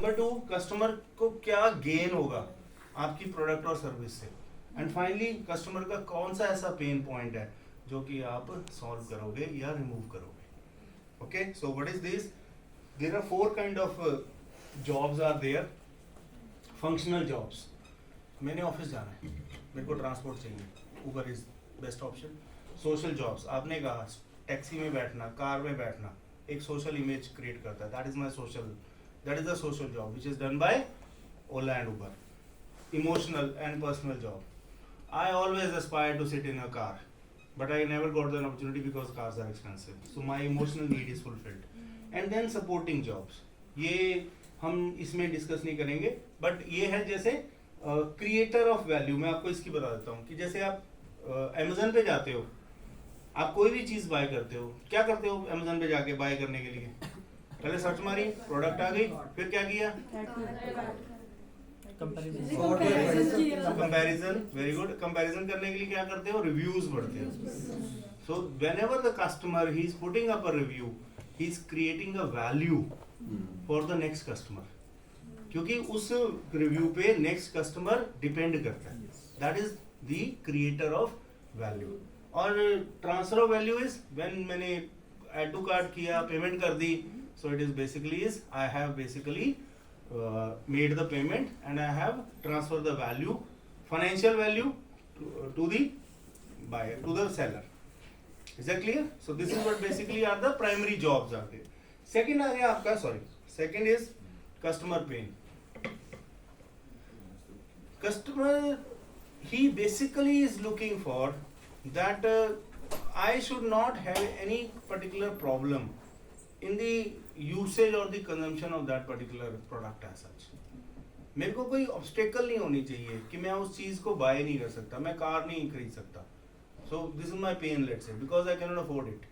Number 2, customer को क्या gain होगा आपकी प्रोडक्ट और सर्विस से, एंड फाइनली कस्टमर का कौन सा ऐसा पेन पॉइंट है जो कि आप सॉल्व करोगे या रिमूव करोगे. Okay, so what is this? There are 4 kind of jobs are there. Functional jobs, मैंने ऑफिस जाना है, मेरे को ट्रांसपोर्ट चाहिए, Uber is best option. Social jobs, आपने कहा टैक्सी में बैठना, कार में बैठना, एक सोशल इमेज क्रिएट करता है, that is my social, that is the social job which is done by Ola and Uber. Emotional and personal job, I always aspire to sit in a car, but I never got the opportunity because cars are expensive. So my emotional need is fulfilled. And then supporting jobs. ये हम इसमें discuss नहीं करेंगे, but ये है जैसे creator of value. मैं आपको इसकी बता देता हूँ कि जैसे आप अमेजन पे जाते हो, आप कोई भी चीज़ बाय करते हो, क्या करते हो अमेजन पे जाके बाय करने के लिए? पहले सर्च मारी, प्रोडक्ट आ गई, फिर क्या किया? कंपैरिजन. Very good. कंपैरिजन करने के लिए क्या करते हो? रिव्यूज पढ़ते हो. So whenever the customer he is putting up a review, he is creating a value for the next customer, क्योंकि उस रिव्यू पे नेक्स्ट कस्टमर डिपेंड करता है. That is the creator of value. और transfer of value is when मैंने add to cart किया, payment कर दी, so it is basically is I have basically made the payment and I have transferred the value, financial value to the buyer, to the seller. Is that clear? So this is what basically are the primary jobs are there. Second आ गया आपका, second is customer pain. Customer, he basically is looking for that I should not have any particular problem in the usage or the consumption of that particular product as such. मेरे को कोई obstacle नहीं होनी चाहिए कि मैं उस चीज को बाय नहीं कर सकता, मैं कार नहीं खरीद सकता. So this is my pain, let's say, because I cannot afford it,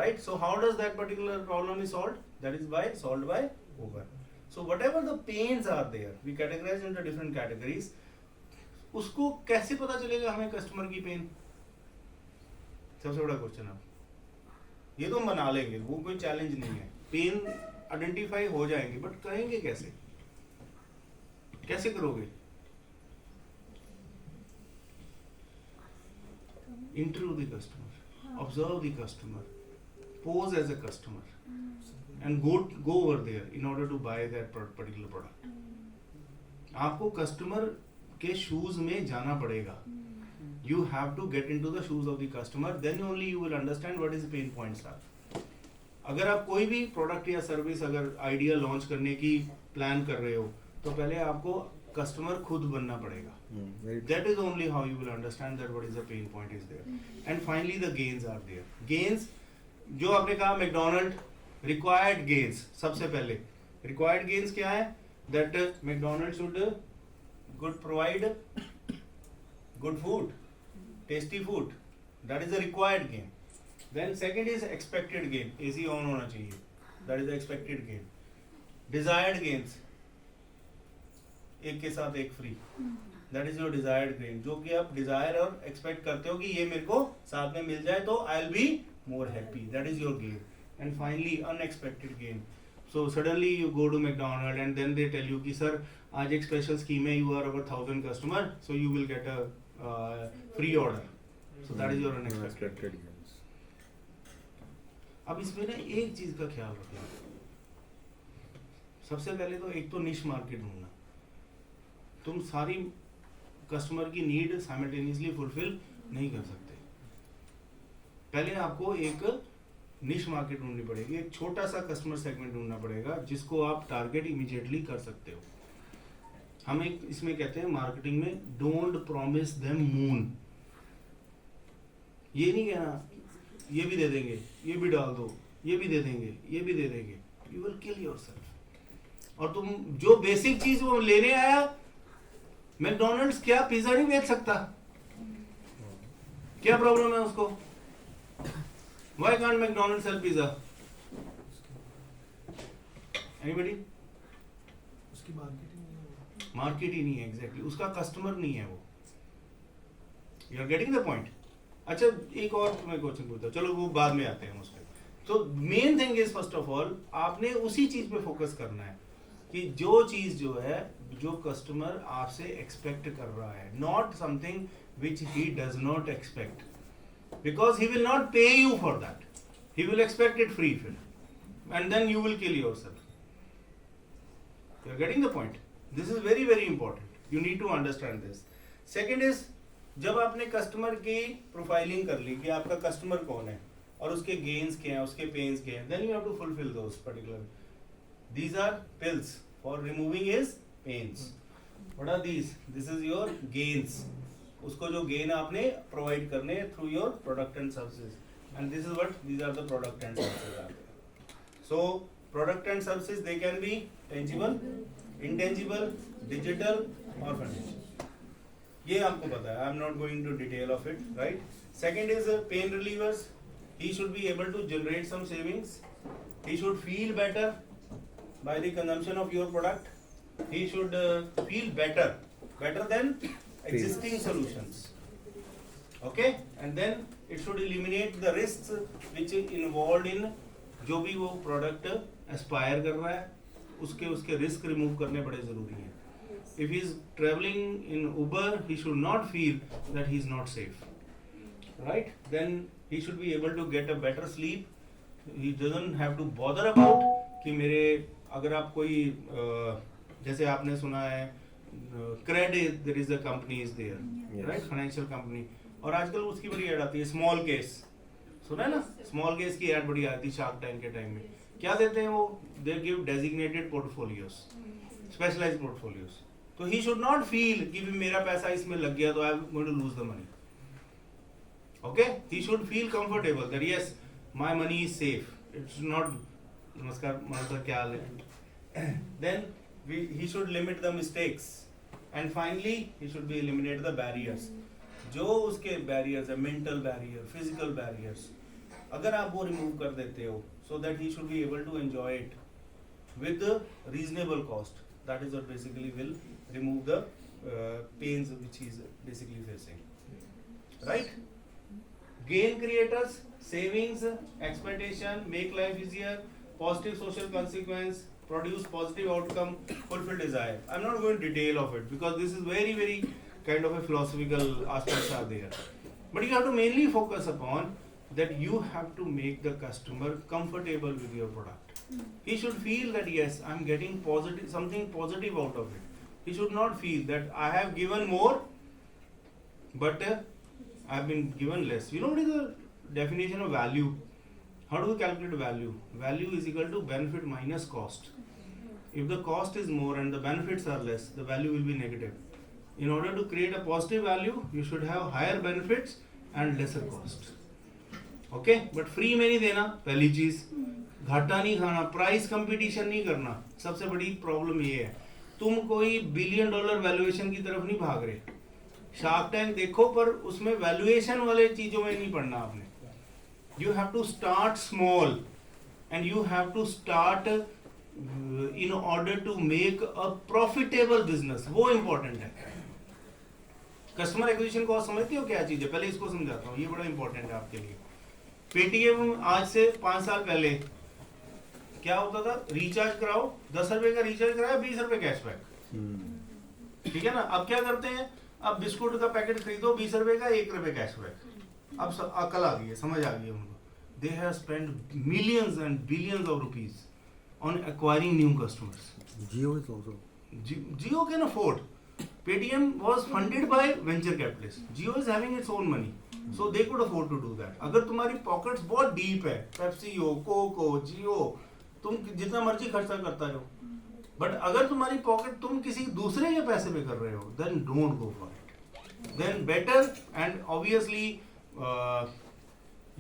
right? So how does that particular problem is solved? That is solved by Uber. So whatever the pains are there, we categorize into different categories. उसको कैसे पता चलेगा हमें customer की pen? सबसे बड़ा question है. ये तो हम बना लेंगे, वो कोई चैलेंज नहीं है. पेन आइडेंटिफाई हो जाएंगे, बट करेंगे कैसे? कैसे करोगे? Interview the customer, observe the customer, pose as a customer and go over there in order to buy that particular product. आपको कस्टमर के शूज में जाना पड़ेगा. You have to get into the shoes of the customer, then only you will understand what is the pain points are. अगर आप कोई भी product या सर्विस अगर आइडिया लॉन्च करने की प्लान कर रहे हो, तो पहले आपको कस्टमर खुद बनना पड़ेगा. That is only how you will understand that what is the pain point is there. And finally the gains are there. Gains, जो आपने कहा मैकडोनल्ड, required gains. सबसे पहले required gains क्या है? That McDonald's should good provide good food, tasty food. That is the required gain. Then second is expected gain. AC on होना चाहिए. That is the expected gain. Desired gains. एक के साथ एक free. That is your desired gain. जो कि आप desire और expect करते हो कि ये मेरे को साथ में मिल जाए तो I'll be more happy. That is your gain. And finally unexpected gain. So suddenly you go to McDonald's and then they tell you कि sir आज एक special scheme है, you are over 1,000 customer, so you will get a free order. So that is your unexpected. अब इसमें ना एक चीज का ख्याल रखना. सबसे पहले तो एक तो निश मार्केट ढूंढना. तुम सारी कस्टमर की नीड साइमल्टेनियसली फुलफिल नहीं कर सकते. पहले आपको एक निश मार्केट ढूंढनी पड़ेगी, एक छोटा सा कस्टमर सेगमेंट ढूंढना पड़ेगा जिसको आप टारगेट इमीडिएटली कर सकते हो. हम एक इसमें कहते हैं मार्केटिंग में, डोंट प्रॉमिस देम मून. ये नहीं कहना ये भी दे देंगे, ये भी डाल दो, ये भी दे देंगे, ये भी दे देंगे. You will kill yourself. और तुम जो बेसिक चीज वो लेने आया, मैकडोनल्ड्स क्या पिज्जा नहीं बेच सकता? क्या प्रॉब्लम है उसको? Why can't McDonald's sell pizza? Anybody? उसकी मार्केट ही नहीं है. एग्जैक्टली उसका कस्टमर नहीं है वो. You are getting the point. अच्छा एक और मैं क्वेश्चन पूछता हूँ, चलो वो बाद में आते हैं उस पर. तो main thing is first of all आपने उसी चीज पे फोकस करना है कि जो चीज जो है जो कस्टमर आपसे एक्सपेक्ट कर रहा है, not something which he does not expect, because he will not pay you for that, he will expect it free फिर, and then you will kill yourself. You are getting the point? This is very very important. You need to understand this. Second is, जब आपने customer की profiling कर ली कि आपका customer कौन है और उसके गेन्स क्या हैं, उसके पेन्स क्या हैं, then you have to fulfill those particular. These are pills for removing his pains. What are these? This is your gains. उसको जो गेन आपने प्रोवाइड करने through your product and services. And this is what these are the product and services are there. So product and services, they can be tangible, intangible, digital or financial. ये आपको पता है. I am not going to detail of it, right? Second is pain relievers. He should be able to generate some savings. He should feel better by the consumption of your product. He should feel better than existing solutions. Okay? And then it should eliminate the risks which is involved in जो भी वो product Aspire कर रहा है, उसके risk remove करने बड़े ज़रूरी हैं. If he is traveling in Uber, he should not feel that he is not safe, right? Then he should be able to get a better sleep. He doesn't have to bother about कि मेरे अगर आप कोई जैसे आपने सुना है credit, there is a company is there, right? Financial company. और आजकल उसकी बड़ी ऐड आती है, स्मॉल केस सुना है ना, स्मॉल केस की ऐड बड़ी आती है शार्क टैंक के टाइम में. क्या देते हैं वो? They give designated portfolios, specialised portfolios. तो ही शुड नॉट फील कि भी मेरा पैसा इसमें लग गया तो I am going to lose the money. Okay, he should feel comfortable that yes my money is safe. It's not नमस्कार मतलब क्या हाल है. Then he should limit the mistakes, and finally he should be eliminate the barriers. जो उसके barriers है, mental barrier, physical barriers, अगर आप वो remove कर देते हो, so that he should be able to enjoy it with a reasonable cost. That is what basically will remove the pains which he is basically facing. Right? Gain creators, savings, expectation, make life easier, positive social consequence, produce positive outcome, fulfill desire. I'm not going to detail of it because this is very very kind of a philosophical aspects are there. But you have to mainly focus upon that you have to make the customer comfortable with your product. He should feel that yes, I'm getting positive, something positive out of it. He should not feel that I have given more, but I've been given less. You know what is the definition of value? How do we calculate value? Value is equal to benefit minus cost. If the cost is more and the benefits are less, the value will be negative. In order to create a positive value, you should have higher benefits and lesser cost. Okay? But free में नहीं देना, पहली चीज. घाटा नहीं खाना, price competition नहीं करना. सबसे बड़ी प्रॉब्लम ये है. तुम कोई $1 बिलियन वैल्यूएशन की तरफ नहीं भाग रहे. शार्क टैंक देखो पर उसमें वैल्यूएशन वाले चीजों में नहीं पढ़ना आपने. You have to start small and you have to start in order to make a profitable business. वो important है. कस्टमर एक्विजिशन कॉस्ट समझते हो क्या चीज है? पहले इसको समझाता हूँ, ये बड़ा इंपॉर्टेंट है आपके लिए. पेटीएम आज से 5 साल पहले क्या होता था? रिचार्ज कराओ, 10 रुपए का रिचार्ज कराया, 20 रुपए कैशबैक. ठीक है ना? अब क्या करते हैं? अब बिस्कुट का पैकेट खरीदो 20 रुपए का, 1 रुपए कैशबैक. अब अकल आ गई है, समझ आ गई है उनको. They have spent millions and billions of rupees on acquiring new customers. Jio is also. Jio can afford. Paytm was funded by venture capitalists. Jio is having its own money, so they could afford to do that. अगर तुम्हारी pockets बहुत deep है, Pepsi हो, Coke हो, Jio, तुम जितना मर्जी खर्चा करता रहो. But अगर तुम्हारी pocket तुम किसी दूसरे के पैसे पे कर रहे हो, then don't go for it. Then better, and obviously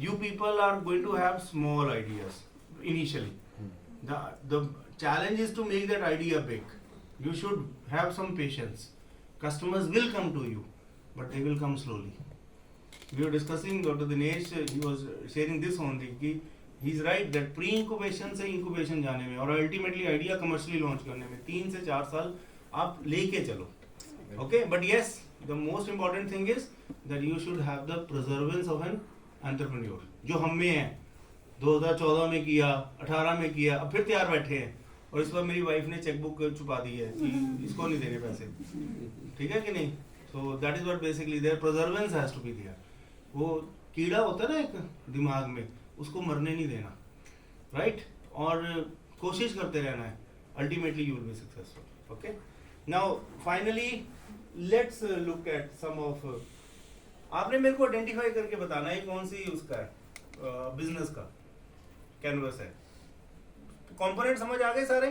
you people are going to have small ideas initially. The challenge is to make that idea big. You should have some patience. Customers will come to you, but they will come slowly. We were discussing, Dr. Dinesh, he was sharing this only, कि he's right that pre-incubation से incubation जाने में और ultimately idea commercially launch करने में 3 से 4 साल आप लेके चलो. Okay, but yes, the most important thing is that you should have the perseverance of an entrepreneur. जो हम में है, 2014 में किया, 18 में किया, अब फिर तैयार बैठे हैं. और इस बार मेरी वाइफ ने चेकबुक छुपा दी है कि इसको नहीं देने पैसे, ठीक है कि नहीं? So that is what basically there perseverance has to be there. वो कीड़ा होता है ना एक दिमाग में, उसको मरने नहीं देना, राइट? और कोशिश करते रहना है, ultimately you will be successful. Okay, now finally let's look at some of, आपने मेरे को आइडेंटिफाई करके बताना है कौन सी उसका है बिजनेस का कैनवस है। कंपोनेंट समझ आ गए सारे?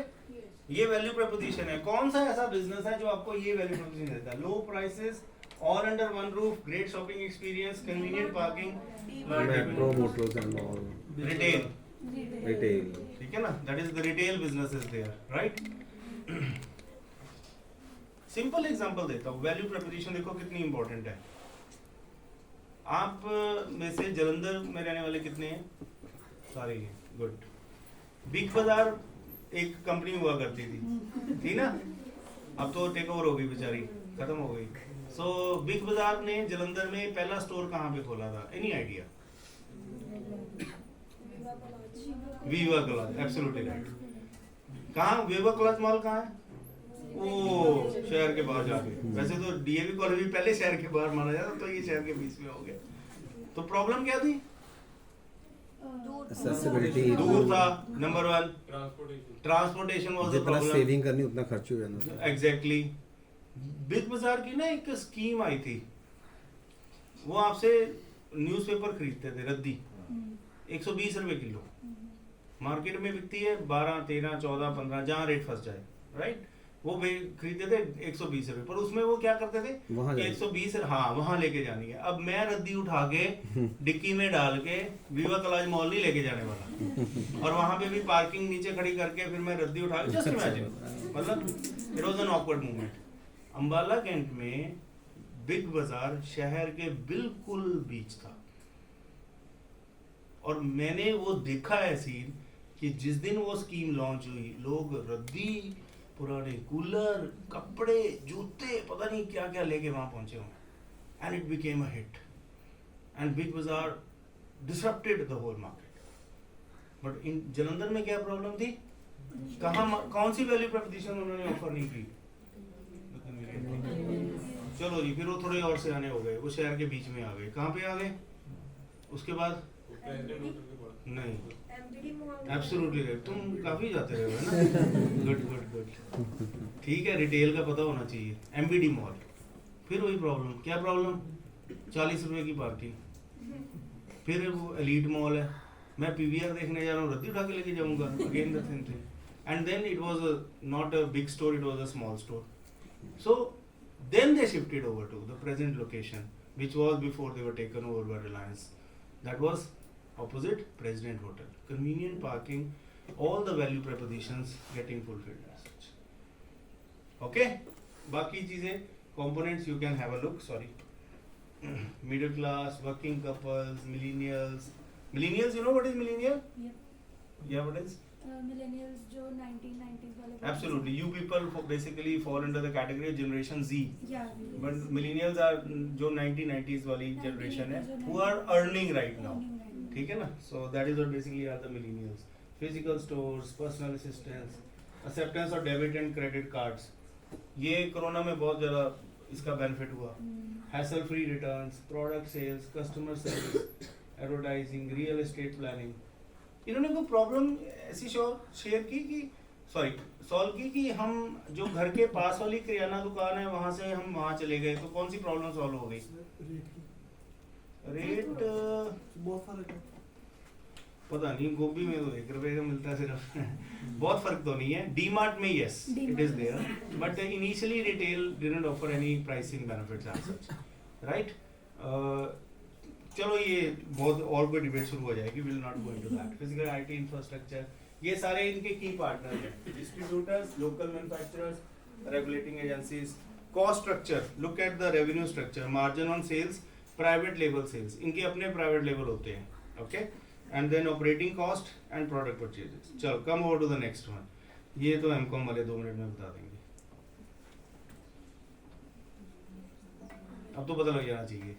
ये वैल्यू प्रपोजिशन है। कौन सा ऐसा बिजनेस है जो आपको ये वैल्यू प्रपोजिशन देता है? Low prices, all under one roof, great shopping experience, convenient parking, Metro, motors and all. Retail, Retail. ठीक है ना? That is the retail business is there, right? Simple example देता हूँ, वैल्यू प्रपोजिशन देखो कितनी important है। आप में से जलंधर में रहने वाले कितने हैं? सारे हैं, गुड। बिग बाजार एक कंपनी हुआ करती थी, थी ना? अब तो टेक ओवर हो गई बेचारी, खत्म हो गई। सो बिग बाजार ने जलंधर में पहला स्टोर कहाँ पे खोला था? Any idea? Viva cloth, absolutely right. कहाँ वीवा क्लॉथ मॉल कहाँ है? वो शहर के बाहर जाके। वैसे तो डीएवी कॉलेज भी पहले शहर के बाहर माना जाता, तो ये शहर के बीच में हो गया। तो प्रॉब्लम क्या थी? Accessibility. दूर था, number one. Transportation was the जितना प्रॉब्लम। सेविंग करनी उतना खर्च हो जाना। एग्जैक्टली। बिग बाजार की ना एक स्कीम आई थी, वो आपसे न्यूज़पेपर खरीदते थे, रद्दी 120 रुपए किलो, मार्केट में बिकती है 12, 13, 14, 15, जहाँ रेट फंस जाए, राइट? वो खरीदते थे 120 रुपए, पर उसमें वो क्या करते थे? वहाँ जाना। 120, हाँ वहाँ लेके जानी है। अब मैं रद्दी उठा के डिक्की में डाल के वीवा कॉलेज मॉल नहीं लेके जाने वाला, और वहाँ पे भी पार्किंग नीचे खड़ी करके फिर मैं रद्दी उठा के, जस्ट इमेजिन, मतलब it was an awkward movement. Ambala Cantt में बिग बाजार शहर के बिल्कुल बीच था, और मैंने वो देखा है सीन कि जिस दिन वो स्कीम लॉन्च हुई, लोग रद्दी, पुराने कूलर, कपड़े, जूते, पता नहीं क्या क्या लेके वहां पहुंचे होंगे, and it became a hit, and Big Bazaar disrupted the whole market. But in Jalandhar में क्या प्रॉब्लम थी? कौन सी वैल्यू प्रपोजिशन उन्होंने ऑफर नहीं की? चलो जी, फिर वो थोड़े और से आने हो गए, वो शहर के बीच में आ गए। कहाँ पे आ गए उसके बाद? नहीं, एब्सोल्युटली राइट, तुम काफी जाते रहे हो, है ना? गुड गुड गुड, ठीक है, रिटेल का पता होना चाहिए। एमबीडी मॉल, फिर वही प्रॉब्लम। क्या प्रॉब्लम? 40 रुपए की पार्किंग। फिर वो एलीट मॉल है, मैं पीवीआर देखने जा रहा हूँ, रद्दी उठा के लेके जाऊंगा, again the same thing. And then it was not a big store, it was a small store. So then they shifted over to the present location, which was before they were taken over by Reliance. That was opposite President Hotel. Convenient parking, all the value propositions getting fulfilled as such. Okay? बाकी चीजें, components you can have a look. Sorry. Middle class, working couples, millennials. Millennials, you know what is millennial? Yeah, what is? Millennials जो 1990s वाले लोग Absolutely. You people basically fall under the category of Generation Z. Yeah, But millennials are जो 1990s वाली generation है, who are earning right now. ठीक है ना? So that is what basically are the millennials. Physical stores, personal assistance, acceptance of debit and credit cards. ये corona में बहुत ज़्यादा इसका benefit हुआ. Hassle free returns, product sales, customer service, advertising, real estate planning. इन्होंने कोई problem ऐसी share की कि सॉल्व की कि हम जो घर के पास वाली किराना दुकान है वहां से हम वहां चले गए, तो कौन सी प्रॉब्लम सॉल्व हो गई? रेट बहुत फर्क है। पता नहीं, गोभी में तो 1 रुपए का मिलता है सिर्फ बहुत फर्क तो नहीं है। डी मार्ट में yes it is there, but initially retail didn't offer any pricing benefits as such, right? चलो ये बहुत और कोई डिबेट शुरू हो जाएगी, will not go into that. Physical IT infrastructure, ये सारे इनके की पार्टनर हैं, distributors, local manufacturers, regulating agencies. Cost structure, look at the revenue structure, margin on sales, private label sales, इनके अपने प्राइवेट लेबल होते हैं, okay? And then operating cost and product purchases. चलो come over to the next one. ये तो MCom वाले 2 minute में बता देंगे, अब तो पता लग जाना चाहिए।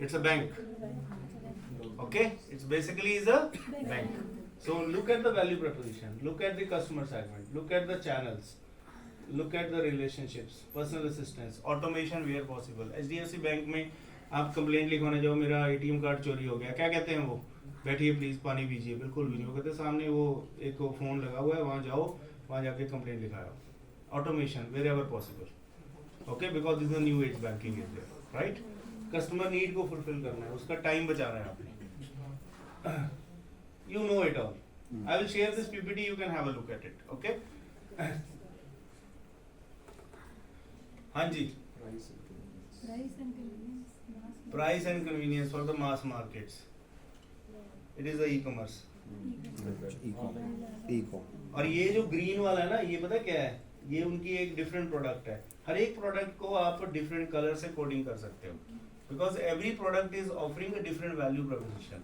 It's a bank. Okay? It's basically is a bank. So look at the value proposition, look at the customer segment, look at the channels, look at the relationships, personal assistance, automation where possible. HDFC bank में आप complaint लिखवाने जाओ मेरा ATM card चोरी हो गया, क्या कहते हैं वो? बैठिए प्लीज पानी पीजिए, बिल्कुल भी नहीं। वो कहते सामने वो एक फोन लगा हुआ है, वहाँ जाओ, वहाँ जाके कंप्लेंट लिखाओ। Automation wherever possible, okay, because this the new age banking is there, right. Customer need को फुलफिल करना है, उसका टाइम बचा रहा है आपने। You know it all. I will share this PPT, you can have a look at it, okay. हाँ जी, Price and convenience, price and convenience mass for the mass markets. It is the e-commerce. E-com. और ये जो green वाला है ना, ये पता क्या है? ये उनकी एक डिफरेंट प्रोडक्ट है। हर एक प्रोडक्ट को आप डिफरेंट कलर से कोडिंग कर सकते हो, because every product is offering a different value proposition,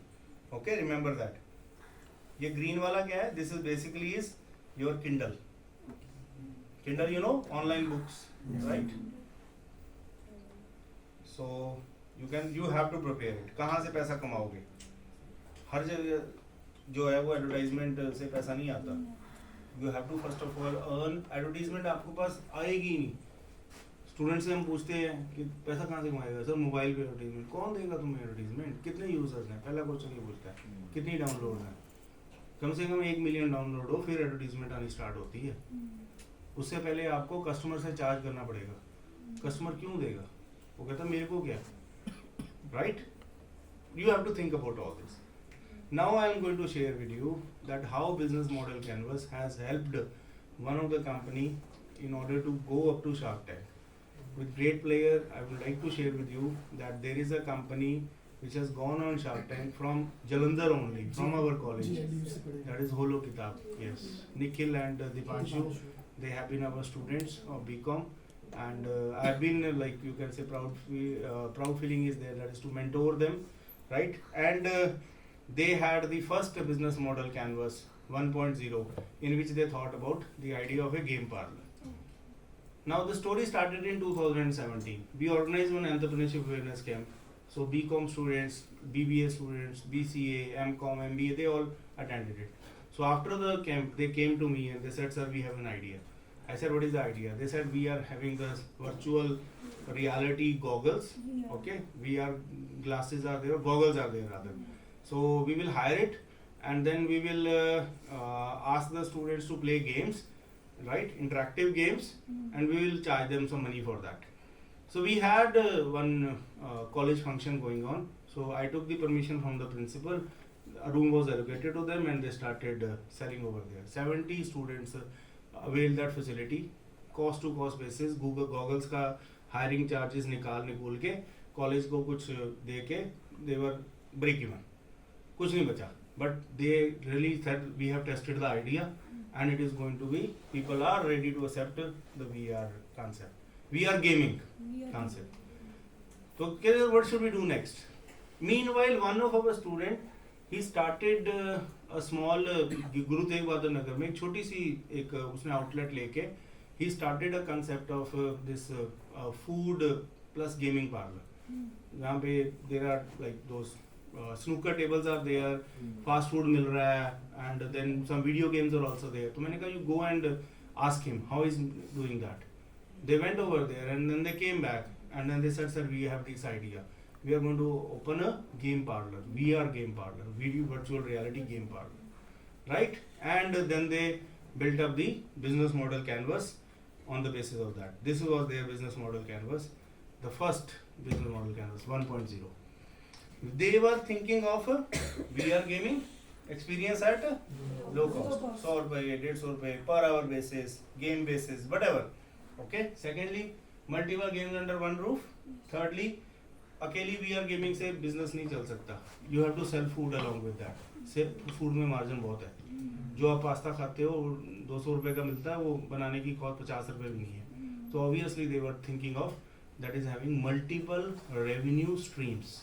okay, remember that. ये ग्रीन वाला क्या है? This is basically is your Kindle. Kindle, you know, online books, right? So you have to prepare it. कहाँ से पैसा कमाओगे? हर जगह जो है वो एडवर्टाइजमेंट से पैसा नहीं आता। You have to first of all earn. Advertisement आपके पास आएगी ही नहीं। स्टूडेंट से हम पूछते हैं कि पैसा कहाँ से कमाएगा? सर मोबाइल पे एडवर्टीजमेंट। कौन देगा तुम्हें एडवर्टीजमेंट? कितने यूजर्स हैं? पहला क्वेश्चन ये पूछता है। कितनी डाउनलोड है? कम से कम 1 मिलियन डाउनलोड हो, फिर एडवर्टीजमेंट आनी स्टार्ट होती है। उससे पहले आपको कस्टमर से चार्ज करना पड़ेगा। कस्टमर क्यों देगा? वो कहता मेरे को क्या, right? You have to think about all this. Now I am going to share with you that how business model canvas has helped one of the company in order to go up to Shark Tank. With great player, I would like to share with you that there is a company which has gone on Shark Tank from Jalandhar only, from our college. That is Holo Kitab. Yes, Nikhil and Dipanshu, they have been our students of BCom, and I have been like you can say proud feeling is there, that is to mentor them, right? And they had the first business model canvas 1.0 in which they thought about the idea of a game parlor. Now the story started in 2017. We organized one entrepreneurship awareness camp. So BCom students, BBA students, BCA, MCom, MBA, they all attended it. So after the camp, they came to me and they said, sir, we have an idea. I said, what is the idea? They said, we are having the virtual reality goggles. Yeah. Okay, VR glasses are there, goggles are there rather. So we will hire it, and then we will ask the students to play games, right? Interactive games, and we will charge them some money for that. So we had one college function going on. So I took the permission from the principal. A room was allocated to them, and they started selling over there. 70 students availed that facility, cost to cost basis. Google goggles का hiring charges निकाल के college को कुछ दे के they were break even. कुछ नहीं बचा, but they really said we have tested the idea and it is going to be, people are ready to accept the VR concept, VR gaming concept. So what should we do next? Meanwhile, one of our student, he started a small Guru Tegh Bahadur Nagar में एक छोटी सी एक उसने outlet लेके he started a concept of this food plus gaming parlor. जहाँ पे there are like those snooker tables are there, fast food मिल रहा है, and then some video games are also there. तो मैंने कहा you go and ask him how he's doing that. They went over there and then they came back and then they said, sir, we have this idea. We are going to open a game parlor, VR game parlor, video virtual reality game parlor, right? And then they built up the business model canvas on the basis of that. This was their business model canvas, the first business model canvas 1.0. They were thinking of VR gaming experience at low cost, 100 रुपए, 150 रुपए per hour basis, game basis, whatever. Okay. Secondly, multiple games under one roof. Thirdly, अकेली VR gaming से business नहीं चल सकता. You have to sell food along with that. सिर्फ food में margin बहुत है. जो आप पास्ता खाते हो 200 रुपए का मिलता है, वो बनाने की कॉस्ट 50 रुपए भी नहीं है. So obviously they were thinking of that is having multiple revenue streams.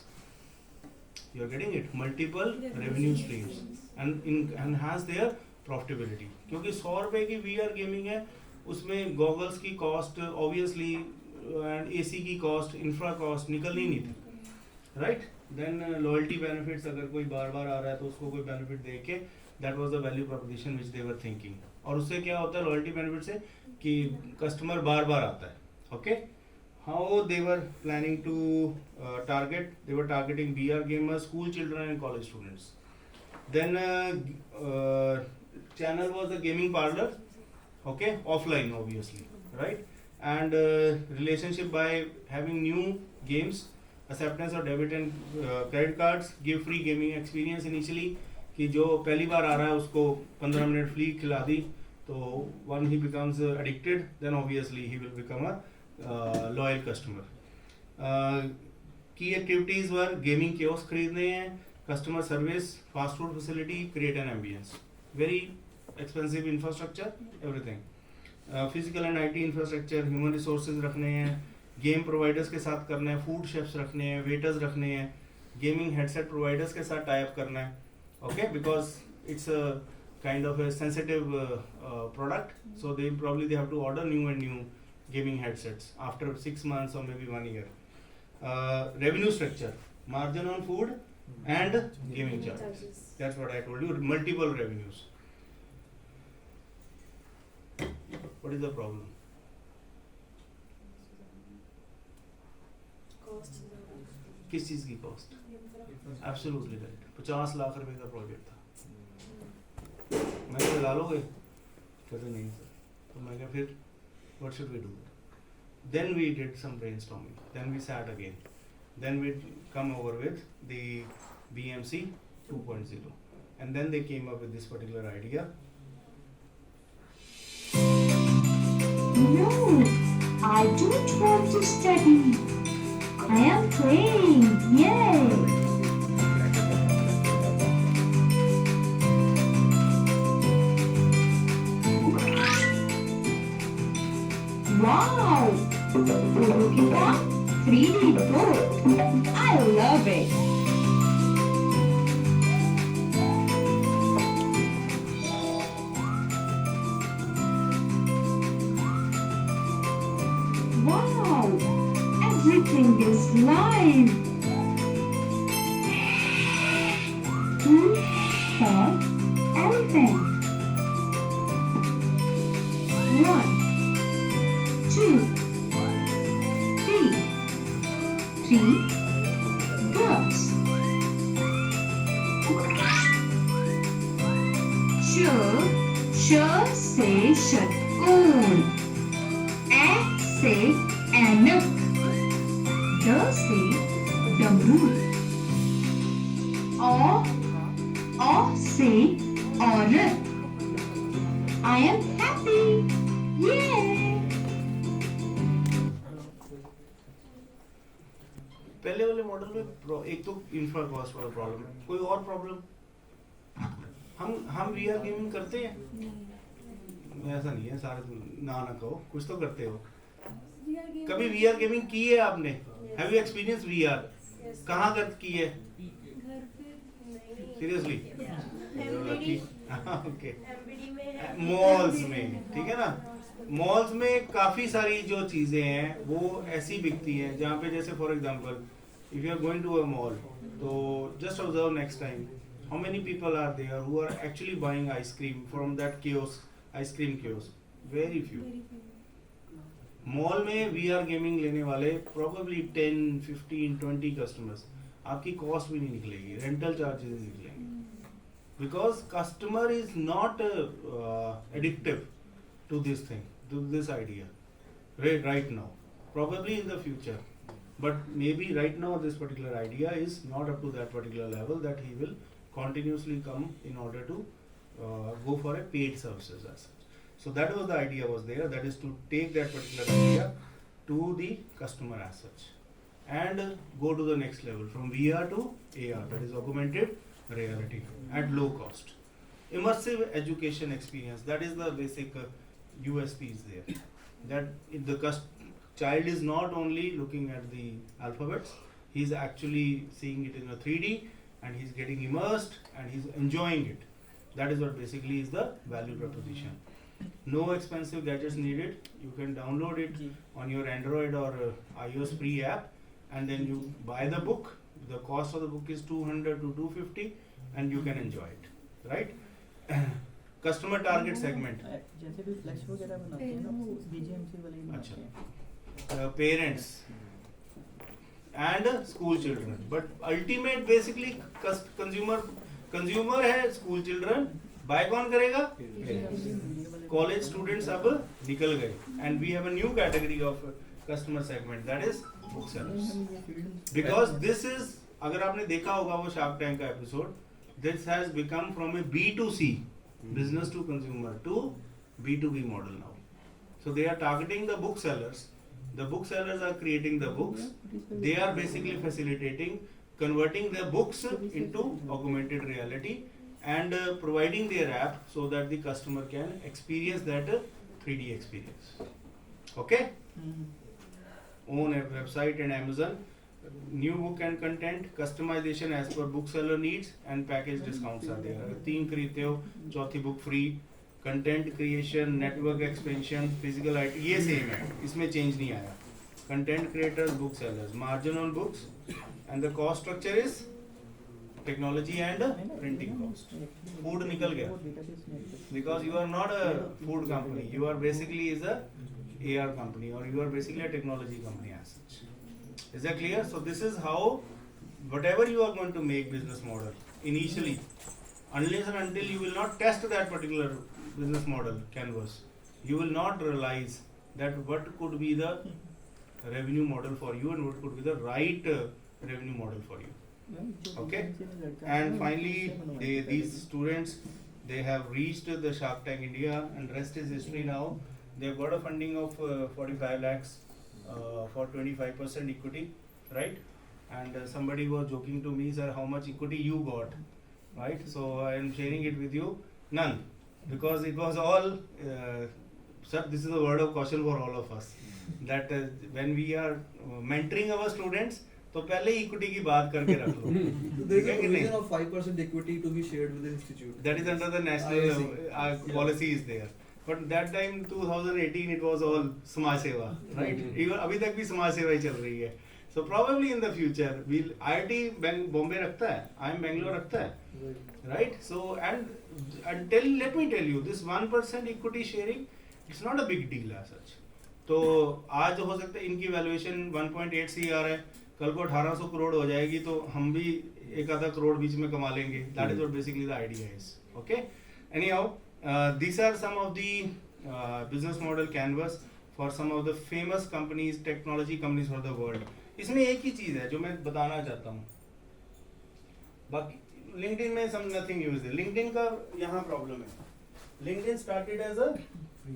You are getting it? Multiple revenue streams and enhance their profitability. क्योंकि 100 रुपए की VR गेमिंग है, उसमें गॉगल्स की कॉस्ट ऑब्वियसली एंड AC की कॉस्ट, इंफ्रा कॉस्ट निकलनी नहीं थी, राइट? देन लॉयल्टी बेनिफिट्स, अगर कोई बार बार आ रहा है तो उसको कोई बेनिफिट दे के That was the value proposition which they were thinking. और उससे क्या होता है लॉयल्टी बेनिफिट से कि कस्टमर बार बार आता है. Okay? How they were planning to target? They were targeting VR gamers, school children, and college students. Then channel was the gaming parlor, okay, offline obviously, right? And relationship by having new games, acceptance of debit and credit cards, give free gaming experience initially. कि जो पहली बार आ रहा है उसको 15 minute free खिला दी तो when he becomes addicted, then obviously he will become a loyal customer. Key activities were gaming kiosks खरीदने हैं, customer service, fast food facility, create an ambience. Very expensive infrastructure, everything. Physical and IT infrastructure, human resources रखने हैं, game providers के साथ करना है, food chefs रखने हैं, waiters रखने हैं, gaming headset providers के साथ tie up करना है, okay? Because it's a kind of a sensitive product, so they have to order new and new gaming headsets after 6 months or maybe 1 year. Revenue structure, margin on food and gaming charges. That's what I told you, multiple revenues. What is the problem? किस चीज की cost? Absolutely right. 50 lakh रुपए का project था. मैं लगा लोगे? कहते नहीं सर. तो मैं कहा फिर what should we do? Then we did some brainstorming. Then we sat again. Then we come over with the BMC 2.0. And then they came up with this particular idea. No, I don't want to study. I am playing. Yay! Wow! Rubicon 3D boat. I love it. Wow! Everything is live. For elephant. 1, 2, 3. 3 birds. Sh say shutcoon. Say anak. D say damru. O say औरत. I am happy. Yay! पहले वाले model में एक तो infra cost वाला problem है. कोई और प्रॉब्लम? हम VR गेमिंग करते हैं? ऐसा नहीं है सारे ना कहो, कुछ तो करते हो. कभी VR गेमिंग की है आपने? Have you experience VR? कहाँ कर की है? सीरियसली? ओके. मॉल्स में, ठीक है ना. मॉल्स में काफी सारी जो चीजें हैं वो ऐसी बिकती हैं जहाँ पे जैसे for example if you are going to a mall तो just observe next time how many people are there who are actually buying ice cream from that kiosk, ice cream kiosk. Very few. Mall में VR gaming लेने वाले probably 10, 15, 20 customers. आपकी cost भी नहीं निकलेगी, rental charges निकलेंगे. Because customer is not addictive to this thing, to this idea, right now. Probably in the future, but maybe right now this particular idea is not up to that particular level that he will continuously come in order to go for a paid services as such. So that was the idea was there. That is to take that particular idea to the customer as such, and go to the next level from VR to AR. That is augmented reality at low cost. Immersive education experience, that is the basic USP is there. That if the child is not only looking at the alphabets, he is actually seeing it in a 3D and he is getting immersed and he is enjoying it. That is what basically is the value proposition. No expensive gadgets needed. You can download it on your Android or iOS free app and then you buy the book. The cost of the book is 200 to 250 and you can enjoy it, right? Customer target segment, जैसे भी flash वगैरह बनाते हैं ना वो BGMC वाले ही बनाते हैं। Parents and school children, but ultimate basically consumer है स्कूल चिल्ड्रन, बाय कौन करेगा? कॉलेज स्टूडेंट्स अब निकल गए, and we have a new category of customer segment, that is book sellers, because this is, अगर आपने देखा होगा वो शार्क टैंक का episode, this has become from a B2C business to consumer to B2B model now. So they are targeting the book sellers. The book sellers are creating the books. They are basically facilitating converting their books into augmented reality and providing their app so that the customer can experience that 3D experience. Okay? Own a website and Amazon. New book and content, customization as per bookseller needs and package discounts are there. अगर 3 खरीदते हो चौथी book free, content creation, network expansion, physical item, ये same है, इसमें change नहीं आया. Content creators, book sellers, margin on books and the cost structure is technology and printing cost. Food निकल गया because you are not a food company, you are basically is a AR company or you are basically a technology company as such. Is that clear? So this is how, whatever you are going to make business model initially, unless and until you will not test that particular business model canvas, you will not realize that what could be the revenue model for you and what could be the right revenue model for you. Okay? And finally, these students, they have reached the Shark Tank India, and rest is history now. They've got a funding of 45 lakhs for 25% equity, right? And somebody was joking to me, sir, how much equity you got, right? So I am sharing it with you, none, because it was all, sir, this is a word of caution for all of us, that when we are mentoring our students, तो पहले ही equity की बात करके रख लो. There is a provision of 5% equity to be shared with the institute. That is under the national policy is there. But that time 2018 it was all समाज सेवा, right? Even अभी तक भी समाज सेवा ही चल रही है. So probably in the future, we'll IIT Bombay रखता है, IIM बैंगलोर रखता है, right? So and let me tell you, this 1% equity sharing, it's not a big deal as such. तो आज हो सकता है इनकी वैल्यूएशन 1.8 CR है, कल को 1800 करोड़ हो जाएगी, तो हम भी एक आधा करोड़ बीच में कमा लेंगे. That is what basically the idea is. Okay? Anyhow. These are some of the business model canvas for some of the famous companies, technology companies for the world. इसमें एक ही चीज है जो मैं बताना चाहता हूँ. बाकी LinkedIn में some nothing new is there. LinkedIn का यहाँ प्रॉब्लम है. LinkedIn started as a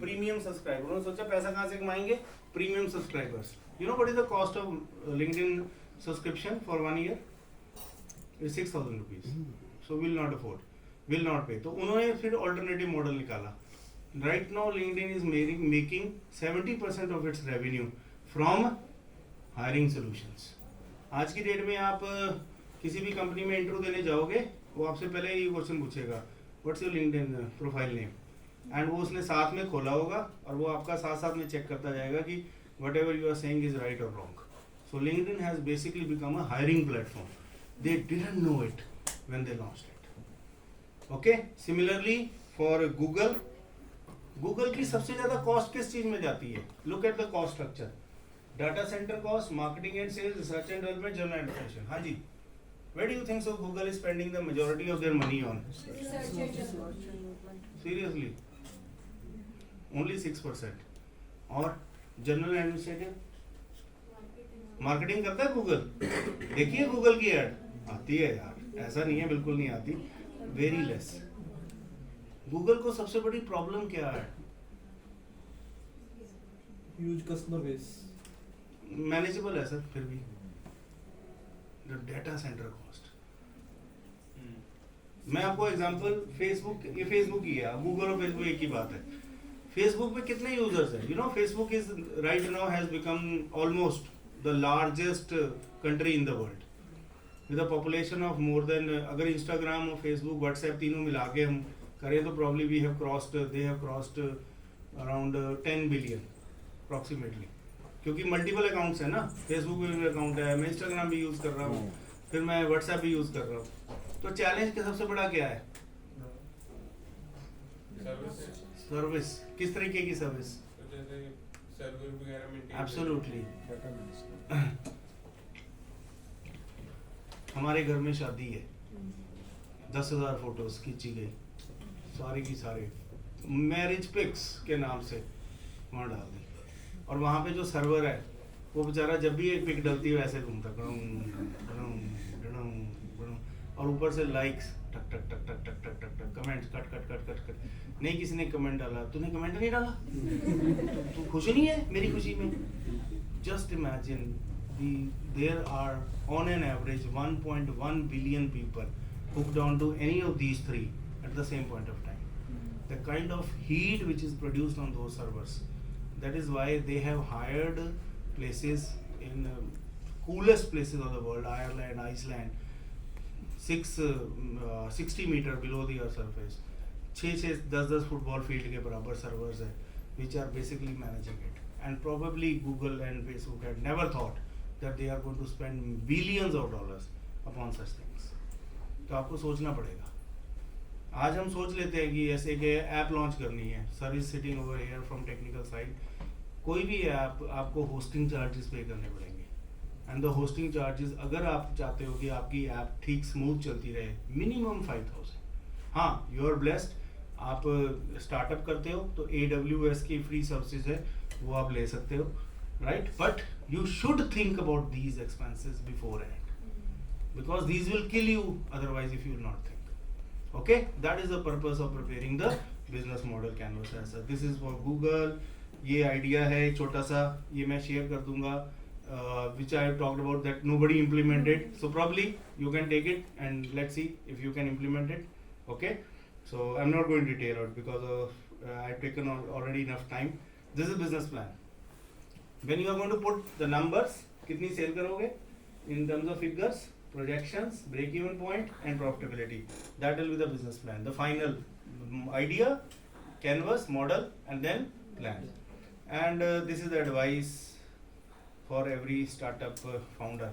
premium subscriber. उन्होंने सोचा पैसा कहाँ से कमाएंगे? Premium subscribers. You know what is the cost of LinkedIn subscription for 1 year? It's 6,000 rupees. So will not afford. Will not pay. तो उन्होंने फिर ऑल्टरनेटिव मॉडल निकाला. Right now LinkedIn is making 70% of its revenue from hiring solutions. आज की date में आप किसी भी कंपनी में इंटरव्यू देने जाओगे, वो आपसे पहले ये क्वेश्चन पूछेगा, what's your LinkedIn profile name, and वो उसने साथ में खोला होगा और वो आपका साथ साथ में चेक करता जाएगा कि whatever you are saying is right और wrong. So LinkedIn has basically become a hiring platform. They didn't know it when they launched it. Okay, similarly for Google की सबसे ज्यादा कॉस्ट किस चीज में जाती है? Look at the cost structure. Data centre cost, marketing and sales, research and development, general administration. हाँ जी, where do you think so Google is spending the majority of their money on? Seriously, only 6%. और general administrative, marketing करता है Google. देखिए Google की add आती है यार, ऐसा नहीं है बिल्कुल नहीं आती, वेरी लेस. गूगल को सबसे बड़ी प्रॉब्लम क्या है? Huge customer base. मैनेजेबल है सर, फिर भी डेटा सेंटर कॉस्ट. मैं आपको एग्जांपल, फेसबुक, ये फेसबुक ही है, गूगल और फेसबुक एक ही बात है. फेसबुक पे कितने यूजर्स हैं? You know Facebook is right now has become almost the largest country in the world with a population of more than, अगर इंस्टाग्राम और फेसबुक व्हाट्सएप तीनों मिला के हम करें तो probably we have crossed, they have crossed around 10 billion approximately, क्योंकि multiple accounts है ना. फेसबुक भी अकाउंट है, मैं इंस्टाग्राम भी यूज कर रहा हूँ, फिर मैं व्हाट्सएप भी यूज कर रहा हूँ. तो चैलेंज का सबसे बड़ा क्या है? सर्विस किस तरीके की सर्विस? जैसे सर्वर वगैरह मेंटेन एब्सोल्युटली। हमारे घर में शादी है, 10,000 फोटोज खींची गई, सारी की सारे मैरिज पिक्स के नाम से वहाँ डाल दी, और वहाँ पे जो सर्वर है वो बेचारा जब भी एक पिक डलती है ऐसे घूमता और ऊपर से लाइक्स टक टक टक टक टक टक टक टक, comments cut cut cut cut cut. नहीं किसी ने कमेंट डाला, तूने कमेंट नहीं डाला, तू खुश नहीं है मेरी खुशी में? Just imagine there are on an average 1.1 billion people hooked on to any of these three at the same point of time. The kind of heat which is produced on those servers, that is why they have hired places in coolest places of the world, Ireland, Iceland, 60 meter below the earth surface, 6-10 football field के बराबर servers है which are basically managing it. And probably Google and Facebook had never thought that they are going to spend billions of dollars upon such things. तो आपको सोचना पड़ेगा। आज हम सोच लेते हैं कि ऐसे के ऐप लॉन्च करनी है, service sitting over here from technical side, कोई भी ऐप आपको होस्टिंग चार्जेस पे करने पड़ेंगे, एंड द होस्टिंग चार्जेस अगर आप चाहते हो कि आपकी ऐप ठीक स्मूथ चलती रहे, मिनिमम 5,000। हाँ, यू आर ब्लेस्ड, आप स्टार्टअप करते हो तो AWS की फ्री सर्विसेज है वो आप ले सकते हो, right? But you should think about these expenses beforehand, because these will kill you otherwise if you will not think. Okay, that is the purpose of preparing the business model canvas as such. This is for Google. ये idea है एक छोटा सा, ये मैं share कर दूंगा, which I have talked about that nobody implemented. So probably you can take it and let's see if you can implement it. Okay, so I'm not going to detail out because I've taken already enough time. This is business plan. When you are going to put the numbers, कितनी cell करोगे in terms of figures, projections, break even point and profitability, that will be the business plan, the final idea, canvas, model and then plan. And this is the advice for every startup founder: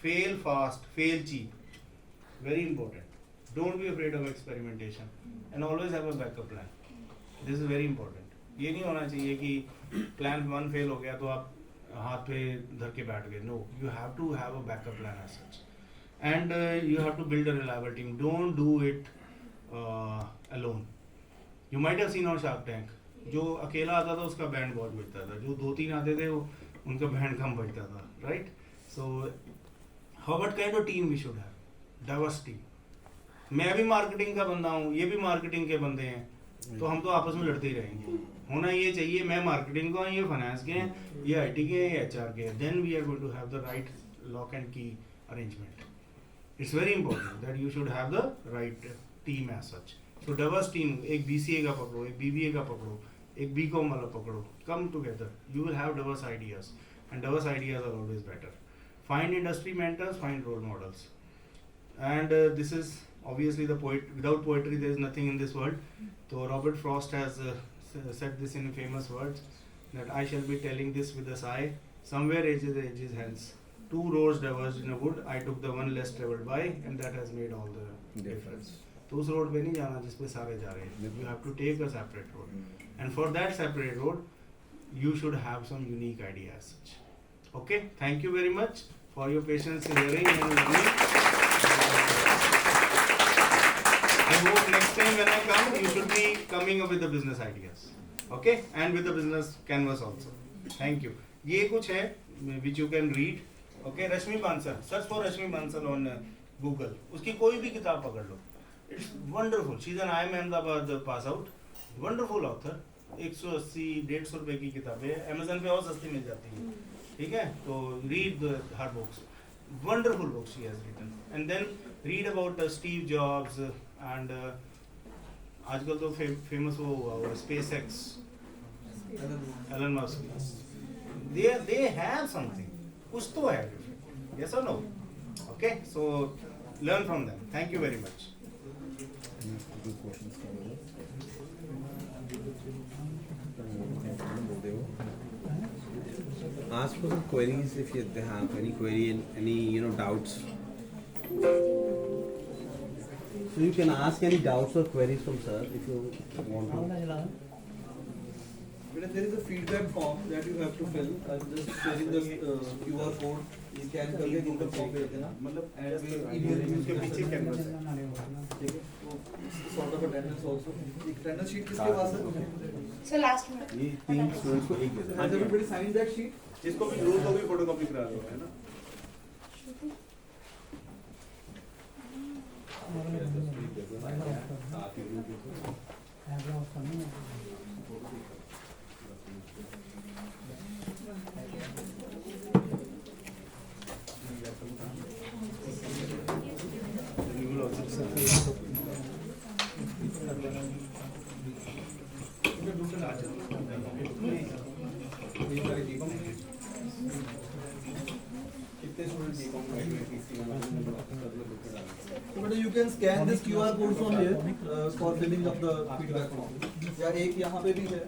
fail fast, fail cheap, very important. Don't be afraid of experimentation and always have a backup plan. This is very important. ये नहीं होना चाहिए कि plan 1 fail हो गया तो आप हाथ पे धर के बैठ गए। No, you have to have a backup plan as such, and you have to build a reliable team. Don't do it alone. You might have seen on Shark Tank, जो अकेला आता था उसका बैंड बहुत बजता था, जो 2-3 आते थे वो उनका बैंड कम बजता था, right? So how what kind of team we should have? Diversity. मैं भी मार्केटिंग का बंदा हूँ, ये भी मार्केटिंग के बंदे हैं, तो हम तो आपस में लड़ते ही रहेंगे। होना ये चाहिए, मैं मार्केटिंग का हूँ, ये फाइनेंस के हैं, ये IT के हैं, ये HR के हैं, then we are going to have the right lock and key arrangement. It's very important that you should have the right team as such. So diverse team, एक BCA का पकड़ो, एक BBA का पकड़ो, एक BCom वाला पकड़ो, come together, you will have diverse ideas, and diverse ideas are always better. Find industry mentors, find role models, and this is obviously the poet. Without poetry there is nothing in this world. So Robert Frost has said this in famous words, that I shall be telling this with a sigh, somewhere ages hence 2 roads diverged in a wood, I took the one less traveled by, and that has made all the difference. तो उस road पे नहीं जाना जिस पे सारे जा रहे हैं, you have to take a separate road, and for that separate road you should have some unique idea as such. Okay, thank you very much for your patience in hearing and listening. I hope next time when I come, you should be coming up with the business ideas, okay, and with the business canvas also. Thank you. ये कुछ है which you can read, okay. Rashmi Bansal, search for Rashmi Bansal on Google. उसकी कोई भी किताब पकड़ लो. It's wonderful. She's an IIM Ahmedabad pass out. Wonderful author. 180-150 रुपए की किताबें Amazon पे और सस्ती मिल जाती है, ठीक है? तो read her books. Wonderful books she has written, and then read about Steve Jobs and आजकल तो famous वो हुआ SpaceX, Elon Musk. They have something. कुछ तो है. Yes or no? Okay, so learn from them. Thank you very much. Ask for some queries if they have any query and any doubts. So you can ask any doubts or queries from sir if you want to. But there is a feedback form that you have to fill. I'm just sharing the QR code. Scan करके Google form भेज देना. मतलब And we'll email you. उसके पीछे canvas है. ठीक है. Sort of attendance also. एक attendance sheet किसके पास है? So last one. ये 3 स्टूडेंट्स को एक दे Has देना. everybody signed that sheet? जिसको भी जरूरत होगी फोटोकॉपी करा दो, है ना. कितने student B Com But you can scan this QR code from here for filling up the feedback form. या एक यहाँ पे भी है.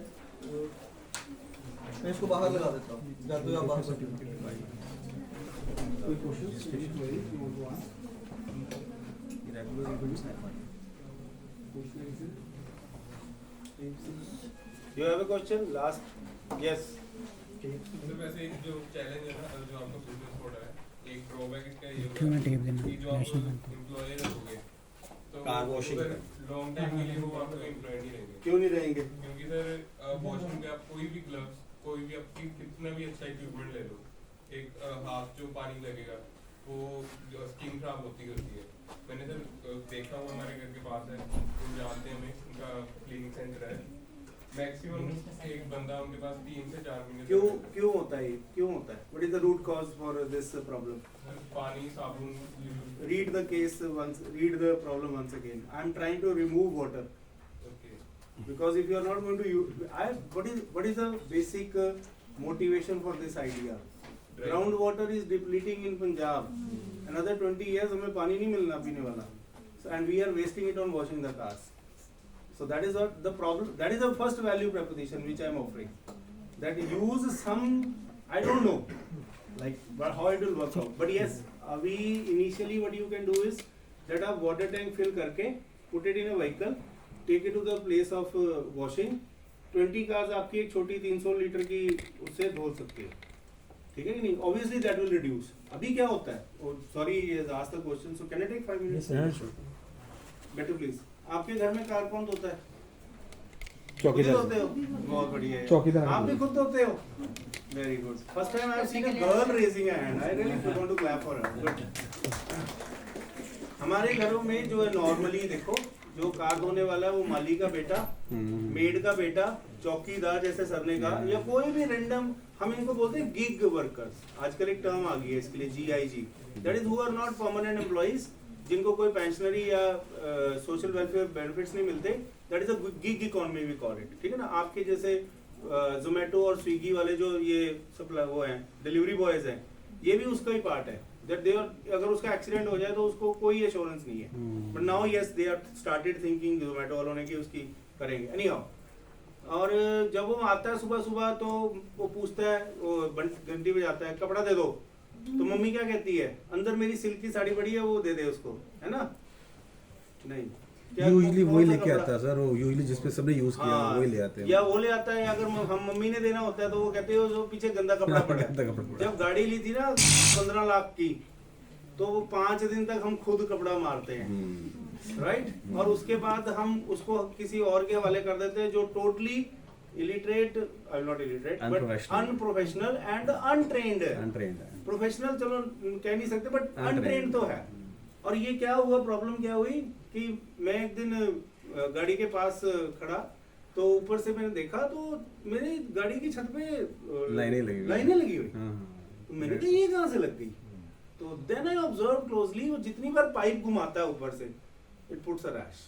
मैं इसको बाहर लगा देता हूँ. या तो आप बाहर से. कोई question? Special query you want to ask? Regular events happen. You have a question? Last? Yes. तो वैसे एक जो चैलेंज है ना जो आपका बिजनेस मॉडल है एक ड्रॉबैक इसका ये क्यों ना टेप देना, कि जो आप नेशनल एम्प्लॉय रखोगे तो कार वॉशिंग लॉन्ग टाइम के लिए वो आपको एम्प्लॉय नहीं रहेंगे क्यों नहीं रहेंगे? क्योंकि सर वॉशिंग पे आप कोई भी ग्लव्स कोई भी आपकी कितना भी अच्छा इक्विपमेंट ले लो एक हाथ जो पानी लगेगा वो स्किन खराब होती करती है. मैंने सर देखा हुआ हमारे घर के पास है वो जानते हैं हमें उनका क्लीनिंग सेंटर है मैक्सिमम एक बंदा उनके पास 3 से 4 महीने क्यों होता है? क्यों होता है? What is the root cause for this problem? पानी साबुन Read the case once. Read the problem once again. I am trying to remove water okay because if you are not going to use, what is the basic motivation for this idea? Groundwater is depleting in Punjab. Another 20 years हमें पानी नहीं मिलना पीने वाला. So, and we are wasting it on washing the cars. So that is what the problem. That is the first value proposition which I am offering. That use some, I don't know, like how it will work out. But yes, we initially what you can do is that a water tank fill करके put it in a vehicle, take it to the place of washing. 20 cars आपकी एक छोटी 300 litre की उससे धो सकती है. ठीक है कि नहीं? Obviously that will reduce. अभी क्या होता है? Sorry, ask the question. So can I take 5 minutes? Yes, sure. Better please. आपके घर में कार कौन धोता है? चौकीदार खुद धोते हो? बहुत बढ़िया है. चौकीदार आप भी खुद धोते हो? Very good. First time I have seen a girl raising a hand. I really want to clap for her. Good. हमारे घरों में जो है नॉर्मली देखो जो कार धोने वाला है वो माली का बेटा, मेड का बेटा, चौकीदार जैसे सरने का या कोई भी रैंडम हम इनको बोलते हैं गिग वर्कर्स. आजकल एक टर्म आ गई है इसके लिए GIG. That is who are not permanent employees. जिनको कोई पेंशनरी या सोशल वेलफेयर बेनिफिट्स नहीं मिलते. That is a gig economy we call it. ठीक है ना. आपके जैसे जोमेटो और स्विगी वाले जो ये सप्लाई वो हैं डिलीवरी बॉयज हैं ये भी उसका ही पार्ट है. दैट दे आर अगर उसका एक्सीडेंट हो जाए तो उसको कोई एश्योरेंस नहीं है. But now yes they are started thinking Zomato वालों ने कि उसकी करेंगे. एनी हाउ और जब वो आता है सुबह सुबह तो वो पूछता है वो घंटी बजाता है कपड़ा दे दो. तो मम्मी क्या कहती है अंदर मेरी सिल्क की साड़ी पड़ी है वो दे दे उसको. है ना. नहीं यूजुअली वही लेके आता है सर. वो यूजुअली जिसपे सबने यूज किया हाँ, वही ले आते हैं. या वो ले आता है. अगर हम मम्मी ने देना होता है तो वो कहते हैं जो पीछे गंदा कपड़ा पड़ा है. गंदा कपड़ा पड़ा है. जब गाड़ी ली थी ना 15 लाख की तो वो 5 दिन तक हम खुद कपड़ा मारते हैं. राइट. और उसके बाद हम उसको किसी और के हवाले कर देते हैं जो totally illiterate, not illiterate, but unprofessional and untrained. Professional चलो कह नहीं सकते बट अनट्रेन्ड तो है. और ये क्या हुआ प्रॉब्लम क्या हुई कि मैं एक दिन गाड़ी के पास खड़ा तो ऊपर से मैंने देखा तो मेरी गाड़ी की छत पे लाइनें लगी हुई. तो मैंने कहा ये कहाँ से लग गई. तो देन आई ऑब्जर्व क्लोजली वो जितनी बार पाइप घुमाता है ऊपर से it puts a rash.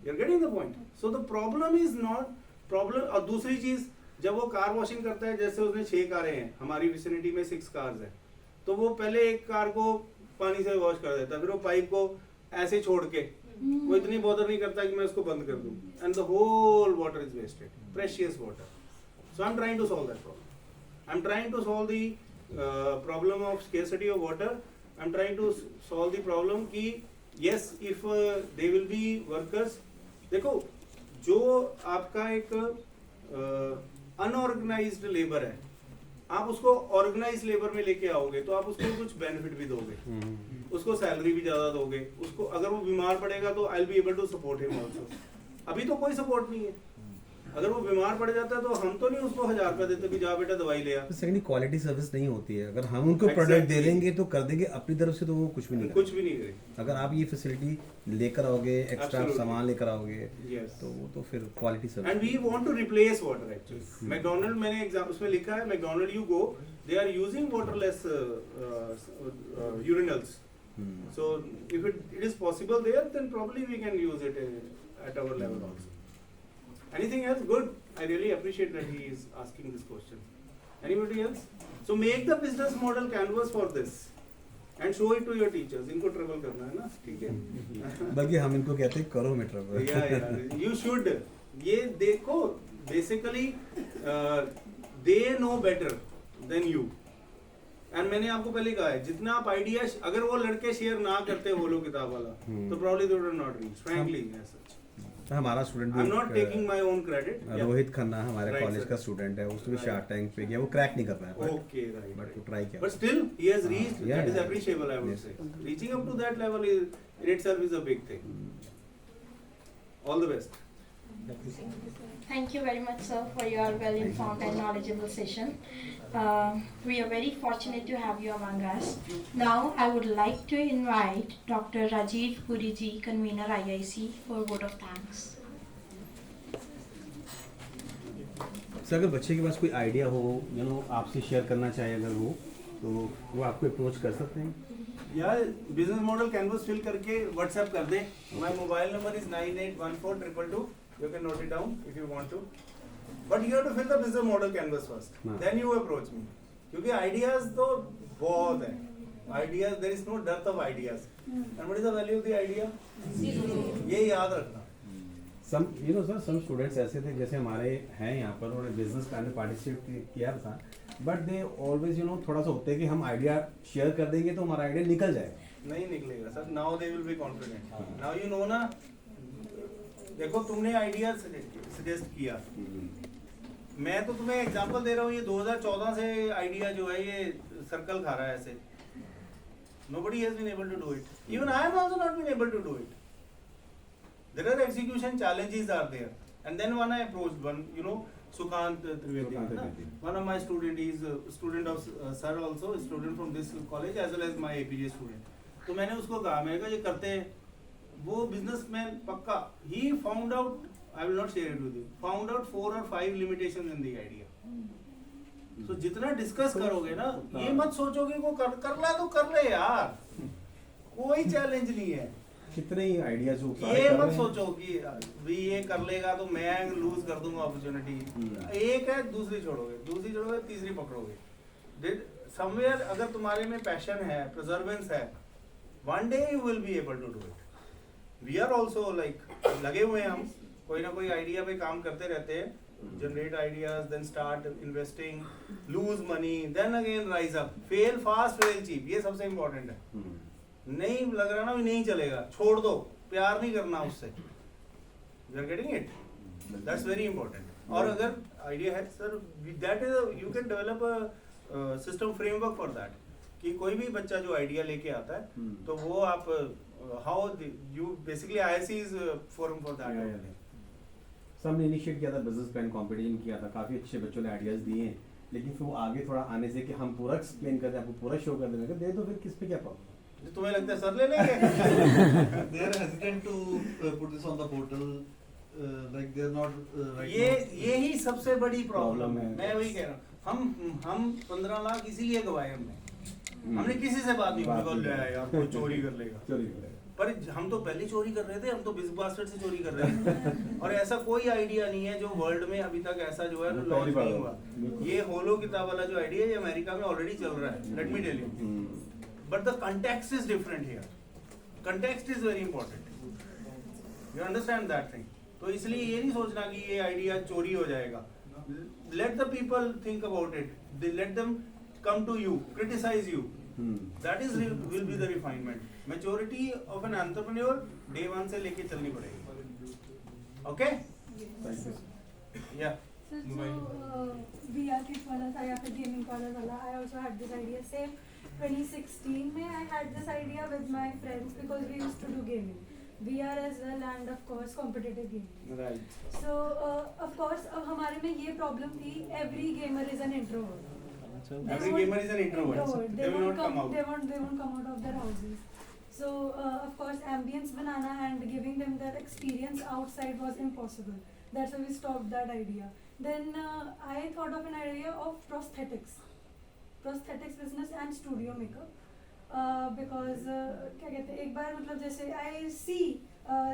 You are getting the point. So the problem is not problem. और दूसरी चीज जब वो कार वॉशिंग करता है जैसे उसने 6 कारें हैं हमारी विसिनिटी में 6 कार्स हैं तो वो पहले एक कार को पानी से वॉश कर देता है फिर वो पाइप को ऐसे छोड़ के वो इतनी बॉदर नहीं करता कि मैं उसको बंद कर दूं and the whole water is wasted precious water. So I am trying to solve that problem. I am trying to solve the problem of scarcity of water. I am trying to solve the problem कि yes, if they will be workers, देखो जो आपका एक unorganised labour है, आप उसको organise labour में लेके आओगे तो आप उसको कुछ बेनिफिट भी दोगे, उसको सैलरी भी ज्यादा दोगे, उसको अगर वो बीमार पड़ेगा तो I will be able to support him also. अभी तो कोई सपोर्ट नहीं है, अगर वो बीमार पड़ जाता है तो हम तो नहीं उसको 1000 रुपए देते कि जा बेटा दवाई ले आ। सेकंडली क्वालिटी सर्विस नहीं होती है, अगर हम उनको प्रोडक्ट Exactly. दे देंगे तो कर देंगे, अपनी तरफ से तो वो कुछ भी नहीं कुछ भी नहीं करेंगे। करेंगे। अगर आप ये फैसिलिटी लेकर आओगे, एक्स्ट्रा Absolutely. सामान लेकर आओगे, Yes. तो वो तो फिर quality And service. we want to replace water actually. McDonald मैंने एग्जाम उसमें लिखा है, McDonald you go, they are using waterless urinals. So if it is possible there, then probably we can use it at our level also. Anything else? Good. I really appreciate that he is asking this question. Anybody else? So make the business model canvas for this and show it to your teachers. इनको travel करना है ना, ठीक है? बल्कि हम इनको कहते हैं करो में ट्रबल। Yeah, you should. ये देखो, basically they know better than you. And मैंने आपको पहले कहा है, जितना आप आइडिया अगर वो लड़के शेयर ना करते वो लोग किताब वाला, तो probably they would not reach. Frankly, as such. हमारा student I'm not taking my own credit. Rohit Khanna हमारे Right, कॉलेज sir. का स्टूडेंट है, उसने भी Right. शार्क टैंक पे गया, वो क्रैक नहीं कर पाया, Okay, right. बट वो ट्राई किया। But still, he has reached. Yeah, That is yeah. appreciable, I would Yes. say. Reaching up to that level is in itself is a big thing. All the best. Thank you very much, sir, for your well-informed and knowledgeable session. We are very fortunate to have you among us. Now, I would like to invite Dr. Rajiv Puri ji, convener IIC, for a vote of thanks. Sir अगर बच्चे के पास कोई idea हो, आपसे share करना चाहे अगर तो वो आपको अप्रोच कर सकते हैं। यार बिजनेस मॉडल कैनवस फिल करके व्हाट्सएप कर दे। My mobile number is 98142222। You can note it down if you want to, but you have to fill the business model canvas first, then you approach me, क्योंकि ideas तो बहुत है। Ideas, there is no depth of ideas, and what is the value of the idea? ये याद रखना। सम sir some students ऐसे थे, जैसे हमारे हैं यहाँ पर, उन्होंने बिजनेस प्लान में पार्टिसिपेट किया था, बट दे ऑलवेज थोड़ा सा होता है कि हम आइडिया शेयर कर देंगे तो हमारा आइडिया निकल जाएगा। नहीं निकलेगा sir, now they will be confident. Now you know ना, देखो तुमने आइडिया सजेस्ट किया, मैं तो तुम्हें एग्जांपल दे रहा हूँ, ये 2014 से आइडिया जो है ये सर्कल खा रहा है ऐसे। Nobody has been able to do it. Even I have also not been able to do it. There are execution challenges are there. And then when I approached one, Sukant Trivedi, one of my student, he is a student of sir also, a student from this college as well as my APJ student. तो मैंने उसको कहा, मैंने कहा ये करते हैं, वो बिजनेसमैन पक्का, he found out, I will not share it with you, found out 4 or 5 limitations in the idea. So जितना डिस्कस करोगे ना, ये मत सोचोगे वो कर ला तो कर ले यार, कोई चैलेंज नहीं है। कितने ही आइडियाज ये मत सोचो कि भी ये कर लेगा तो मैं लूज कर दूंगा अपॉर्चुनिटी। एक है, दूसरी छोड़ोगे, तीसरी पकड़ोगे। समवेयर अगर तुम्हारे में पैशन है, परसेवरेंस है, one day you will be able to do it. We are also like लगे हुए हैं, हम कोई ना कोई आइडिया पे काम करते रहते हैं, generate ideas, then start investing, lose money, then again rise up, fail fast fail cheap, ये सबसे इम्पोर्टेंट है। नहीं लग रहा ना भी नहीं चलेगा, छोड़ दो, प्यार नहीं करना उससे। You are getting it, that's very important. और अगर आइडिया है sir, that is you can develop a system framework for that, कि कोई भी बच्चा जो आइडिया लेके आता है तो वो आप how you basically IIC is forum for that. सबने इनिशिएट किया था, बिजनेस प्लान कंपटीशन किया था, काफी अच्छे बच्चों ने आइडियाज दिए हैं, लेकिन फिर वो आगे थोड़ा आने से कि हम पूरा एक्सप्लेन कर दें, आपको पूरा शो कर देंगे, दे दो फिर किस पे क्या प्रॉब्लम। तुम्हें लगता है सर ले लेंगे? They are hesitant to put this on the portal, like they are not right ये now. यही सबसे बड़ी प्रॉब्लम Problem है। है। मैं वही कह रहा हूँ, हम 15 लाख इसीलिए गवाए हमने किसी से बात नहीं बात बोल नहीं रहा है यार कोई चोरी कर लेगा। चोरी करेगा। पर हम तो पहले चोरी कर रहे थे, हम तो बिग बास्केट से चोरी कर रहे थे। और ऐसा कोई आइडिया नहीं है जो वर्ल्ड में अभी तक ऐसा जो है पहली लॉन्च बार नहीं हुआ। हुआ। ये होलो किताब वाला जो आइडिया है ये अमेरिका में ऑलरेडी चल रहा है, let me tell you, but the context is different here. Context is very important, you understand that thing. तो इसलिए ये नहीं सोचना कि ये आइडिया चोरी हो जाएगा। Let the people think about it, let them come to you, criticize you, That is will be the refinement. Maturity of an entrepreneur day one से लेके चलनी पड़ेगी. Okay? Yeah. So VR kit वाला था या फिर gaming parlor वाला, I also had this idea. Same 2016 में I had this idea with my friends because we used to do gaming, VR as well and of course competitive gaming. Right. So of course हमारे में ये problem थी, every gamer is an introvert. Every gamer is an introvert. They will not come out. They won't come out of their houses. So of course ambience banana and giving them that experience outside was impossible. That's why we stopped that idea. Then I thought of an idea of prosthetics business and studio makeup. Because क्या कहते हैं, एक बार मतलब जैसे I see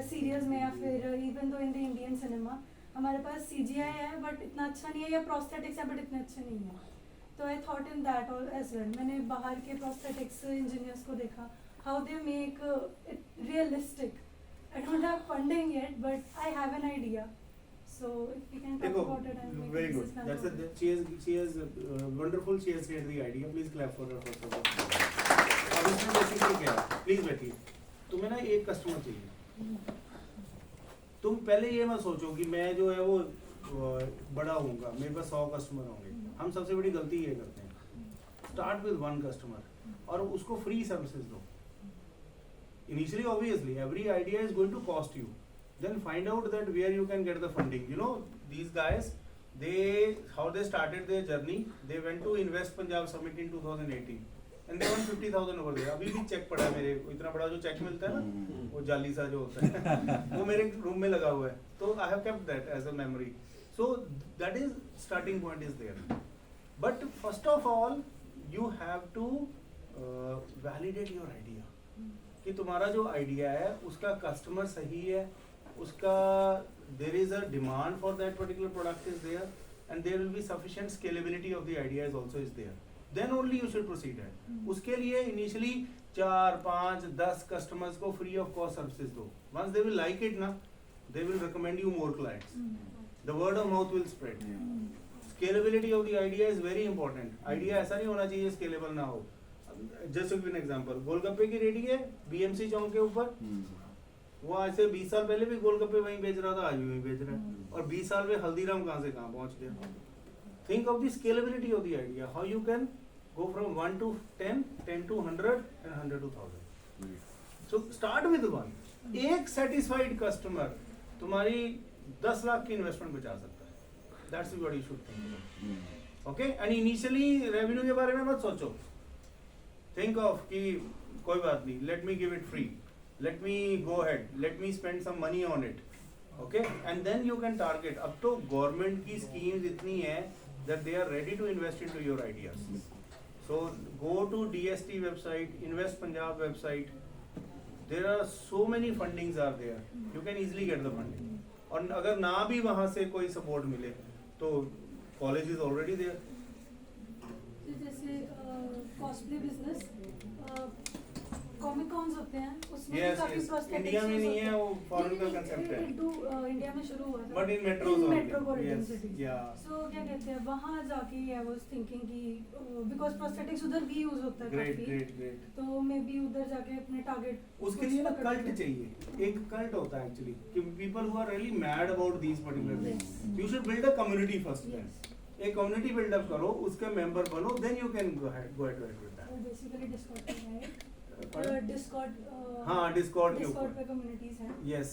serials में या फिर even though in the Indian cinema हमारे पास CGI है but इतना अच्छा नहीं है, या prosthetics है but इतने अच्छे नहीं है. तो I thought in that all as well. मैंने बाहर के prosthetics engineers को देखा, how they make it realistic. I don't have funding yet but I have an idea. So if we can talk देखो, about it and make very this good. plan That's forward. she has wonderful. She has created the idea. Please clap for her first of all. अब इसमें basically क्या है? Please बैठिए. तुम्हें ना एक customer चाहिए. तुम पहले ये मत सोचो कि मैं जो है वो बड़ा होऊंगा, मेरे पास 100 कस्टमर होंगे. हम सबसे बड़ी गलती ये करते हैं. Start with one customer और उसको free services दो. Initially, obviously, every idea is going to cost you. Then find out that where you can get the funding. You know, these guys, how they started their journey, they went to Invest Punjab Summit in 2018 and they won 50,000 over there. अभी भी check पड़ा है मेरे, इतना बड़ा जो check मिलता है ना, वो जाली सा जो होता है, वो मेरे रूम में लगा हुआ है. तो I have kept that as a memory. So that is starting point is there. But first of all, you have to validate your idea. कि तुम्हारा जो आइडिया है उसका कस्टमर सही है, उसका there is a demand for that particular product is there and there will be sufficient scalability of the idea is also is there. Then only you should proceed ahead. उसके लिए initially 4, 5, 10 customers को free of cost services दो. Once they will like it ना, they will recommend you more clients. The word of mouth will spread. Scalability of the idea is very important. Idea ऐसा नहीं होना चाहिए scalable ना हो. Just to give an example, गोलगप्पे की ready है BMC चौक के ऊपर. वो आज से 20 साल पहले भी गोलगप्पे वहीं बेच रहा था, आज भी वहीं बेच रहा है. और 20 साल में हल्दीराम कहाँ से कहाँ पहुँच गया. Think of the scalability of the idea. How you can go from 1 to 10, 10 to 100 and 100 to 1000. So start with one. एक satisfied customer तुम्हारी 10 लाख की इन्वेस्टमेंट बचा सकता है. That's what you should think about. Okay? And initially revenue के बारे में मत सोचो. Think of कि कोई बात नहीं, let me give it free, let me go ahead, let me spend some money on it, okay? And then you can target. अब तो government की schemes इतनी है that they are ready to invest into your ideas. So go to DST website, Invest Punjab website. There are so many fundings are there. You can easily get the funding. और अगर ना भी वहाँ से कोई support मिले, तो college is already there. जैसे कॉस्प्ले बिजनेस कॉमिक कॉन्स होते हैं, उसमें Yes, काफी yes. prosthetics इंडिया में use नहीं होते है, हैं. वो foreign का concept है. इंडिया में शुरू हुआ था. But in metros in only. metropolitan Yes, cities. yeah. So क्या कहते हैं, वहाँ जाके I was thinking कि because prosthetics उधर भी यूज होता है Great, काफी. great, great. तो मे बी उधर जाके अपने टारगेट उसके लिए ना कल्ट चाहिए. एक कल्ट होता है एक्चुअली कि people who are really mad about these particular things. You should build a community first. Then. एक community build up करो, उसके member बनो, then you can go ahead with that. Basically Discord पे है. Pardon? Discord हाँ, Discord के Discord पे ऊपर. कम्युनिटीज हैं. Yes.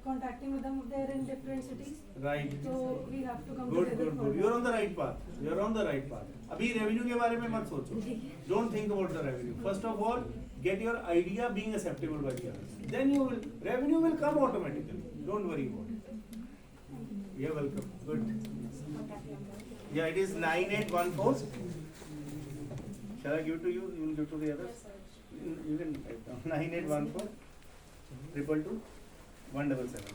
Contacting with them, they're in different cities. Right. So we have to come Good, together good, for good. that. You're on the right path. You're on the right path. अभी revenue के बारे में मत सोचो. Don't think about the revenue. First of all, get your idea being acceptable by the others. Then revenue will come automatically. Don't worry about it. You're welcome. Good. Yeah, it is 9814. Shall I give to you? You will give to the others. You can write down 9814 222 177.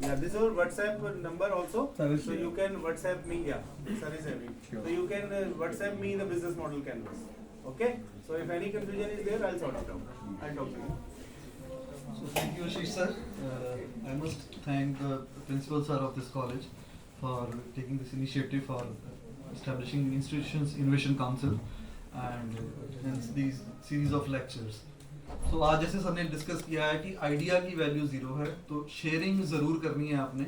Yeah, this is our WhatsApp number also. So you can WhatsApp me. Yeah, sir is having. So you can WhatsApp me the business model canvas. Okay. So if any confusion is there, I'll sort it out. I'll talk to you. So thank you, Ashish sir. I must thank the principal sir of this college for taking this initiative for establishing Institutions Innovation Council. and hence these series of lectures. So आज जैसे sir ने discuss किया है कि idea की value 0 है, तो sharing जरूर करनी है आपने,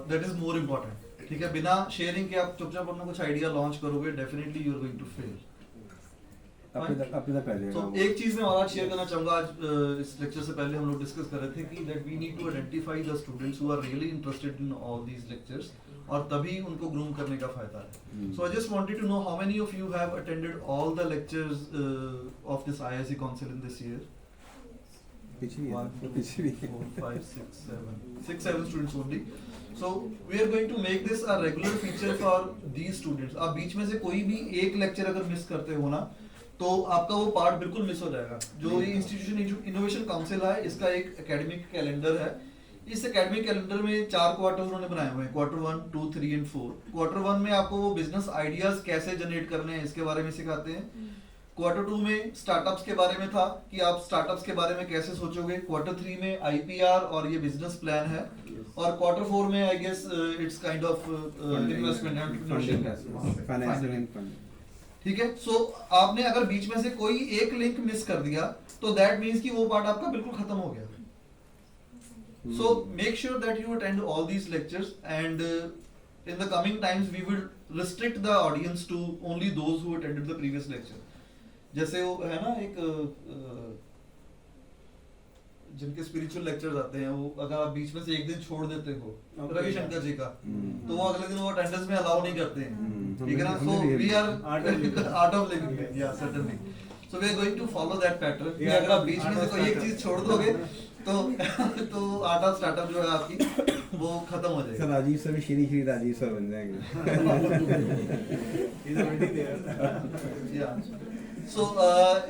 दैट इज मोर इम्पोर्टेंट. ठीक है, बिना शेयरिंग के आप चुपचाप अपना कुछ आइडिया लॉन्च करोगे, definitely you are going to fail. तो एक चीज मैं और आज शेयर करना चाहूंगा. आज इस लेक्चर से पहले हम लोग डिस्कस कर रहे थे कि that we need to identify the students who are really interested in all these lectures, और तभी उनको ग्रूम करने का फायदा है. So I just wanted to know how many of you have attended all the lectures of this IISc council in this year. 1 2 3 4 5 6 7 students only. So we are going to make this a regular feature for these students. आप बीच में से कोई भी एक lecture अगर miss करते हो ना, तो आपका वो पार्ट बिल्कुल मिस हो जाएगा. जो ये इंस्टीट्यूशन इनोवेशन काउंसिल है, इसका एक एकेडमिक कैलेंडर है. इस एकेडमिक कैलेंडर में 4 क्वार्टर्स उन्होंने बनाए हुए हैं, क्वार्टर 1, 2, 3 एंड 4. क्वार्टर 1 में आपको वो बिजनेस आइडियाज कैसे जनरेट करने हैं इसके बारे में सिखाते हैं. क्वार्टर 2 में स्टार्टअप्स के बारे में था कि आप स्टार्टअप्स के बारे में कैसे सोचोगे. क्वार्टर 3 में IPR और ये बिजनेस प्लान है. और क्वार्टर 4 में I guess it's kind of investment and financial. ठीक है, सो आपने अगर बीच में से कोई एक लिंक मिस कर दिया, तो दैट मींस कि वो पार्ट आपका बिल्कुल खत्म हो गया. So make sure that you attend all these lectures, and in the coming times we will restrict the audience to only those who attended the previous lecture. जैसे वो है ना एक जिनके स्पिरिचुअल लेक्चर्स आते हैं, वो अगर आप बीच में से एक दिन छोड़ देते हो, रविशंकर जी का, तो वो अगले दिन वो अटेंडेंस में अलाउ नहीं करते हैं. ठीक है ना. So we are Art of Living, या certainly. So we are going to follow that pattern कि अगर आप बीच में से कोई एक चीज छोड़ दोगे, तो आर्ट ऑफ स्टार्टअप जो है आपकी वो खत्म हो जाएगा. सर राजीव सर भी श्री राजीव सर बन जाएंगे. He's already there. Yeah. So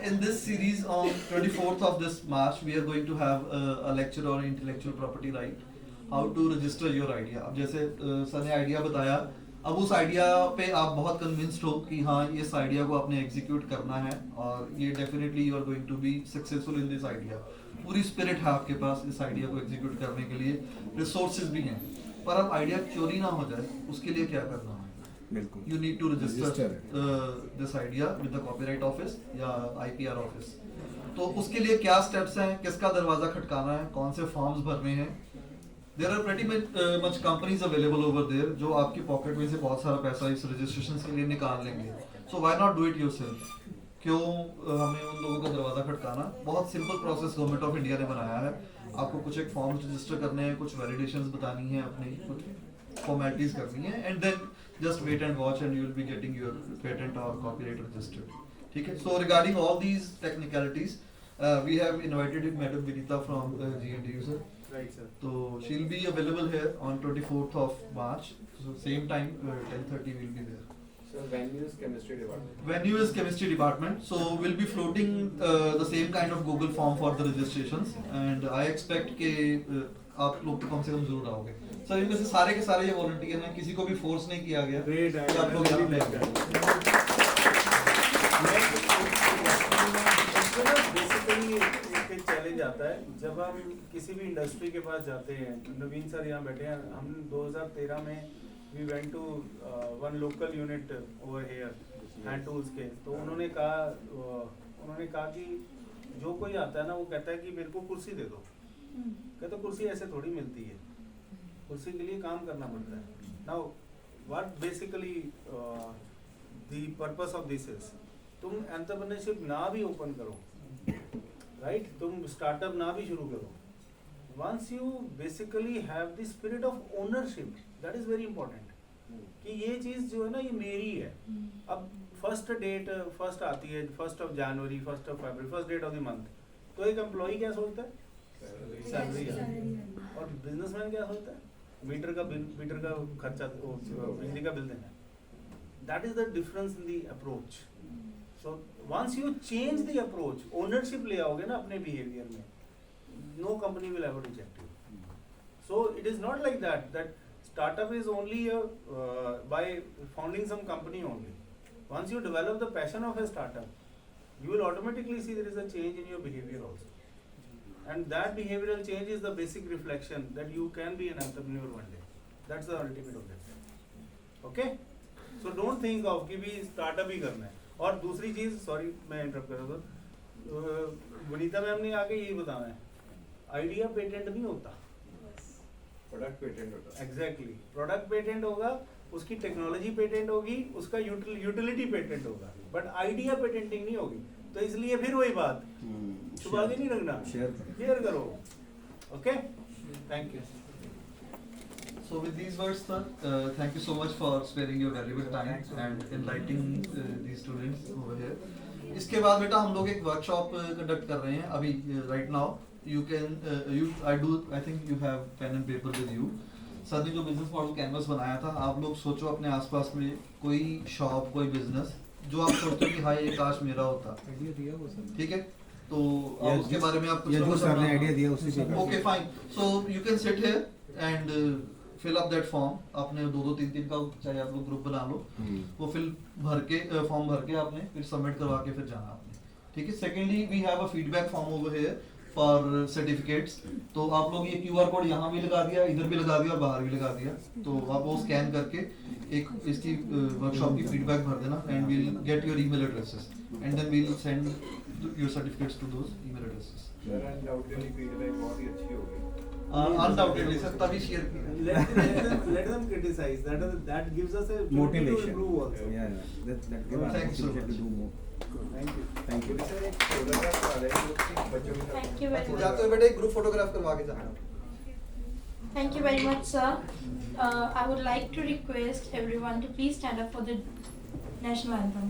in this series on 24th of this March, we are going to have a lecture on intellectual property right, how to register your idea. अब जैसे sir ने idea बताया, अब उस idea पे आप बहुत convinced हो कि हाँ इस आइडिया को आपने एग्जीक्यूट करना है, और ये definitely you are going to be successful in this idea. पूरी स्पिरिट है आपके पास इस आइडिया को एग्जीक्यूट करने के लिए, रिसोर्सेज भी हैं. पर अब आइडिया चोरी ना हो जाए, उसके लिए क्या करना है? बिल्कुल, you need to register this idea with the copyright office या IPR ऑफिस. तो उसके लिए क्या स्टेप्स हैं, किसका दरवाजा खटकाना है, कौन से फॉर्म्स भरने हैं. There are pretty much companies available over there जो आपकी पॉकेट में से बहुत सारा पैसा इस रजिस्ट्रेशन के लिए निकाल लेंगे. So why not do it yourself? क्यों हमें उन लोगों का दरवाजा खटकाना? बहुत simple process government of India ने बनाया है. आपको कुछ एक फॉर्म रजिस्टर करने हैं, कुछ वैलिडेशंस बतानी है, अपनी कुछ फॉर्मेलिटीज करनी है, and then just wait and watch and you will be getting your patent or copyright registered. ठीक है. So regarding all these technicalities, we have invited Madam Vinita from GNDU sir. Right sir. So she'll be available here on 24th of March. So same time 10:30 we'll be there. So venue is chemistry department. Venue is chemistry department. So we'll be floating the same kind of Google form for the registrations, and I expect के आप लोग तो कम से कम जरूर आओगे. Sir इनमें से सारे के सारे ये वॉलंटियर हैं, किसी को भी फोर्स नहीं किया गया. Great. तो आप लोग यहाँ पे बेसिकली एक चैलेंज आता है जब हम किसी भी इंडस्ट्री के पास जाते हैं. नवीन सर यहाँ बैठे हैं. हम 2013 में we went to one local unit over here hand tools के. तो उन्होंने कहा कि जो कोई आता है ना, वो कहता है कि मेरे को कुर्सी दे दो. कहते कुर्सी ऐसे थोड़ी मिलती है, कुर्सी के लिए काम करना पड़ता है. Now what basically the purpose of this is, तुम एंटरप्रेन्योरशिप ना भी ओपन करो, राइट, तुम स्टार्टअप ना भी शुरू करो, once you basically have the spirit of ownership, that is very important कि ये चीज जो है ना, ये मेरी है. अब फर्स्ट आती है 1 जनवरी, 1 फरवरी, first date of the month, तो एक एम्प्लॉय क्या सोचता है? सैलरी है. और बिजनेसमैन क्या सोचता है? मीटर का खर्चा, बिजली का बिल देना. That is the difference in the approach. So once you change the approach, ownership ले आओगे ना अपने बिहेवियर में, no company will ever reject you. So it is not like that startup is only by founding some company only. Once you develop the passion of a startup, you will automatically see there is a change in your behavior also. And that behavioral change is the basic reflection that you can be an entrepreneur one day. That's the ultimate objective. Okay? So don't think of कि भी startup ही करना है. और दूसरी चीज, sorry मैं interrupt कर रहा था, वनीता मैम ने आगे यही बताना है, आइडिया पेटेंट नहीं होता, प्रोडक्ट पेटेंट होता है। एग्जैक्टली प्रोडक्ट पेटेंट होगा, उसकी टेक्नोलॉजी पेटेंट होगी, उसका यूटिलिटी पेटेंट होगा, बट आइडिया पेटेंटिंग नहीं होगी। तो इसलिए फिर वही बात, छुपा के नहीं रखना, शेयर करो। Okay, thank you. So with these words, sir, thank you so much for sparing your valuable time and enlightening these students over here. इसके बाद बेटा हम लोग एक वर्कशॉप कंडक्ट कर रहे हैं अभी right now. You can I think you have pen and paper with you. Sir ने जो बिजनेस मॉडल कैनवस बनाया था, आप लोग सोचो अपने आसपास में कोई शॉप, कोई बिजनेस जो आप सोचते हो कि हाँ ये काश मेरा होता, ठीक है? तो आप उसके बारे में आप कुछ जो सर ने आइडिया दिया उसी पे। Okay fine, so you can sit here and fill up that form. आपने 2-2 3-3 का चाहे आप लोग ग्रुप बना लो, वो फॉर्म भर के आपने फिर सबमिट करवा के फिर जाना आपने, ठीक है? Secondly we have a feedback form over here for certificates. तो आप लोग ये QR कोड यहाँ भी लगा दिया, इधर भी लगा दिया और बाहर भी लगा दिया, तो आप वो स्कैन करके एक इसकी वर्कशॉप की फीडबैक भर देना and we will get your email addresses and then we will send your certificates to those email addresses. Sir undoubtedly feedback बहुत ही अच्छी होगी। अनडाउटेडली सर, तभी शेयर किया। Let them criticize. That gives us a Motivation. to improve also. Yeah, that give us Thank you so motivation to much. do more. Thank you. Thank you. Sir एक photograph करा रहे हैं लोग बच्चों के साथ। Thank you very much. जाते हुए बेटा एक ग्रुप फोटोग्राफ करवा के जाना। Thank you very much, sir. I would like to request everyone to please stand up for the national anthem.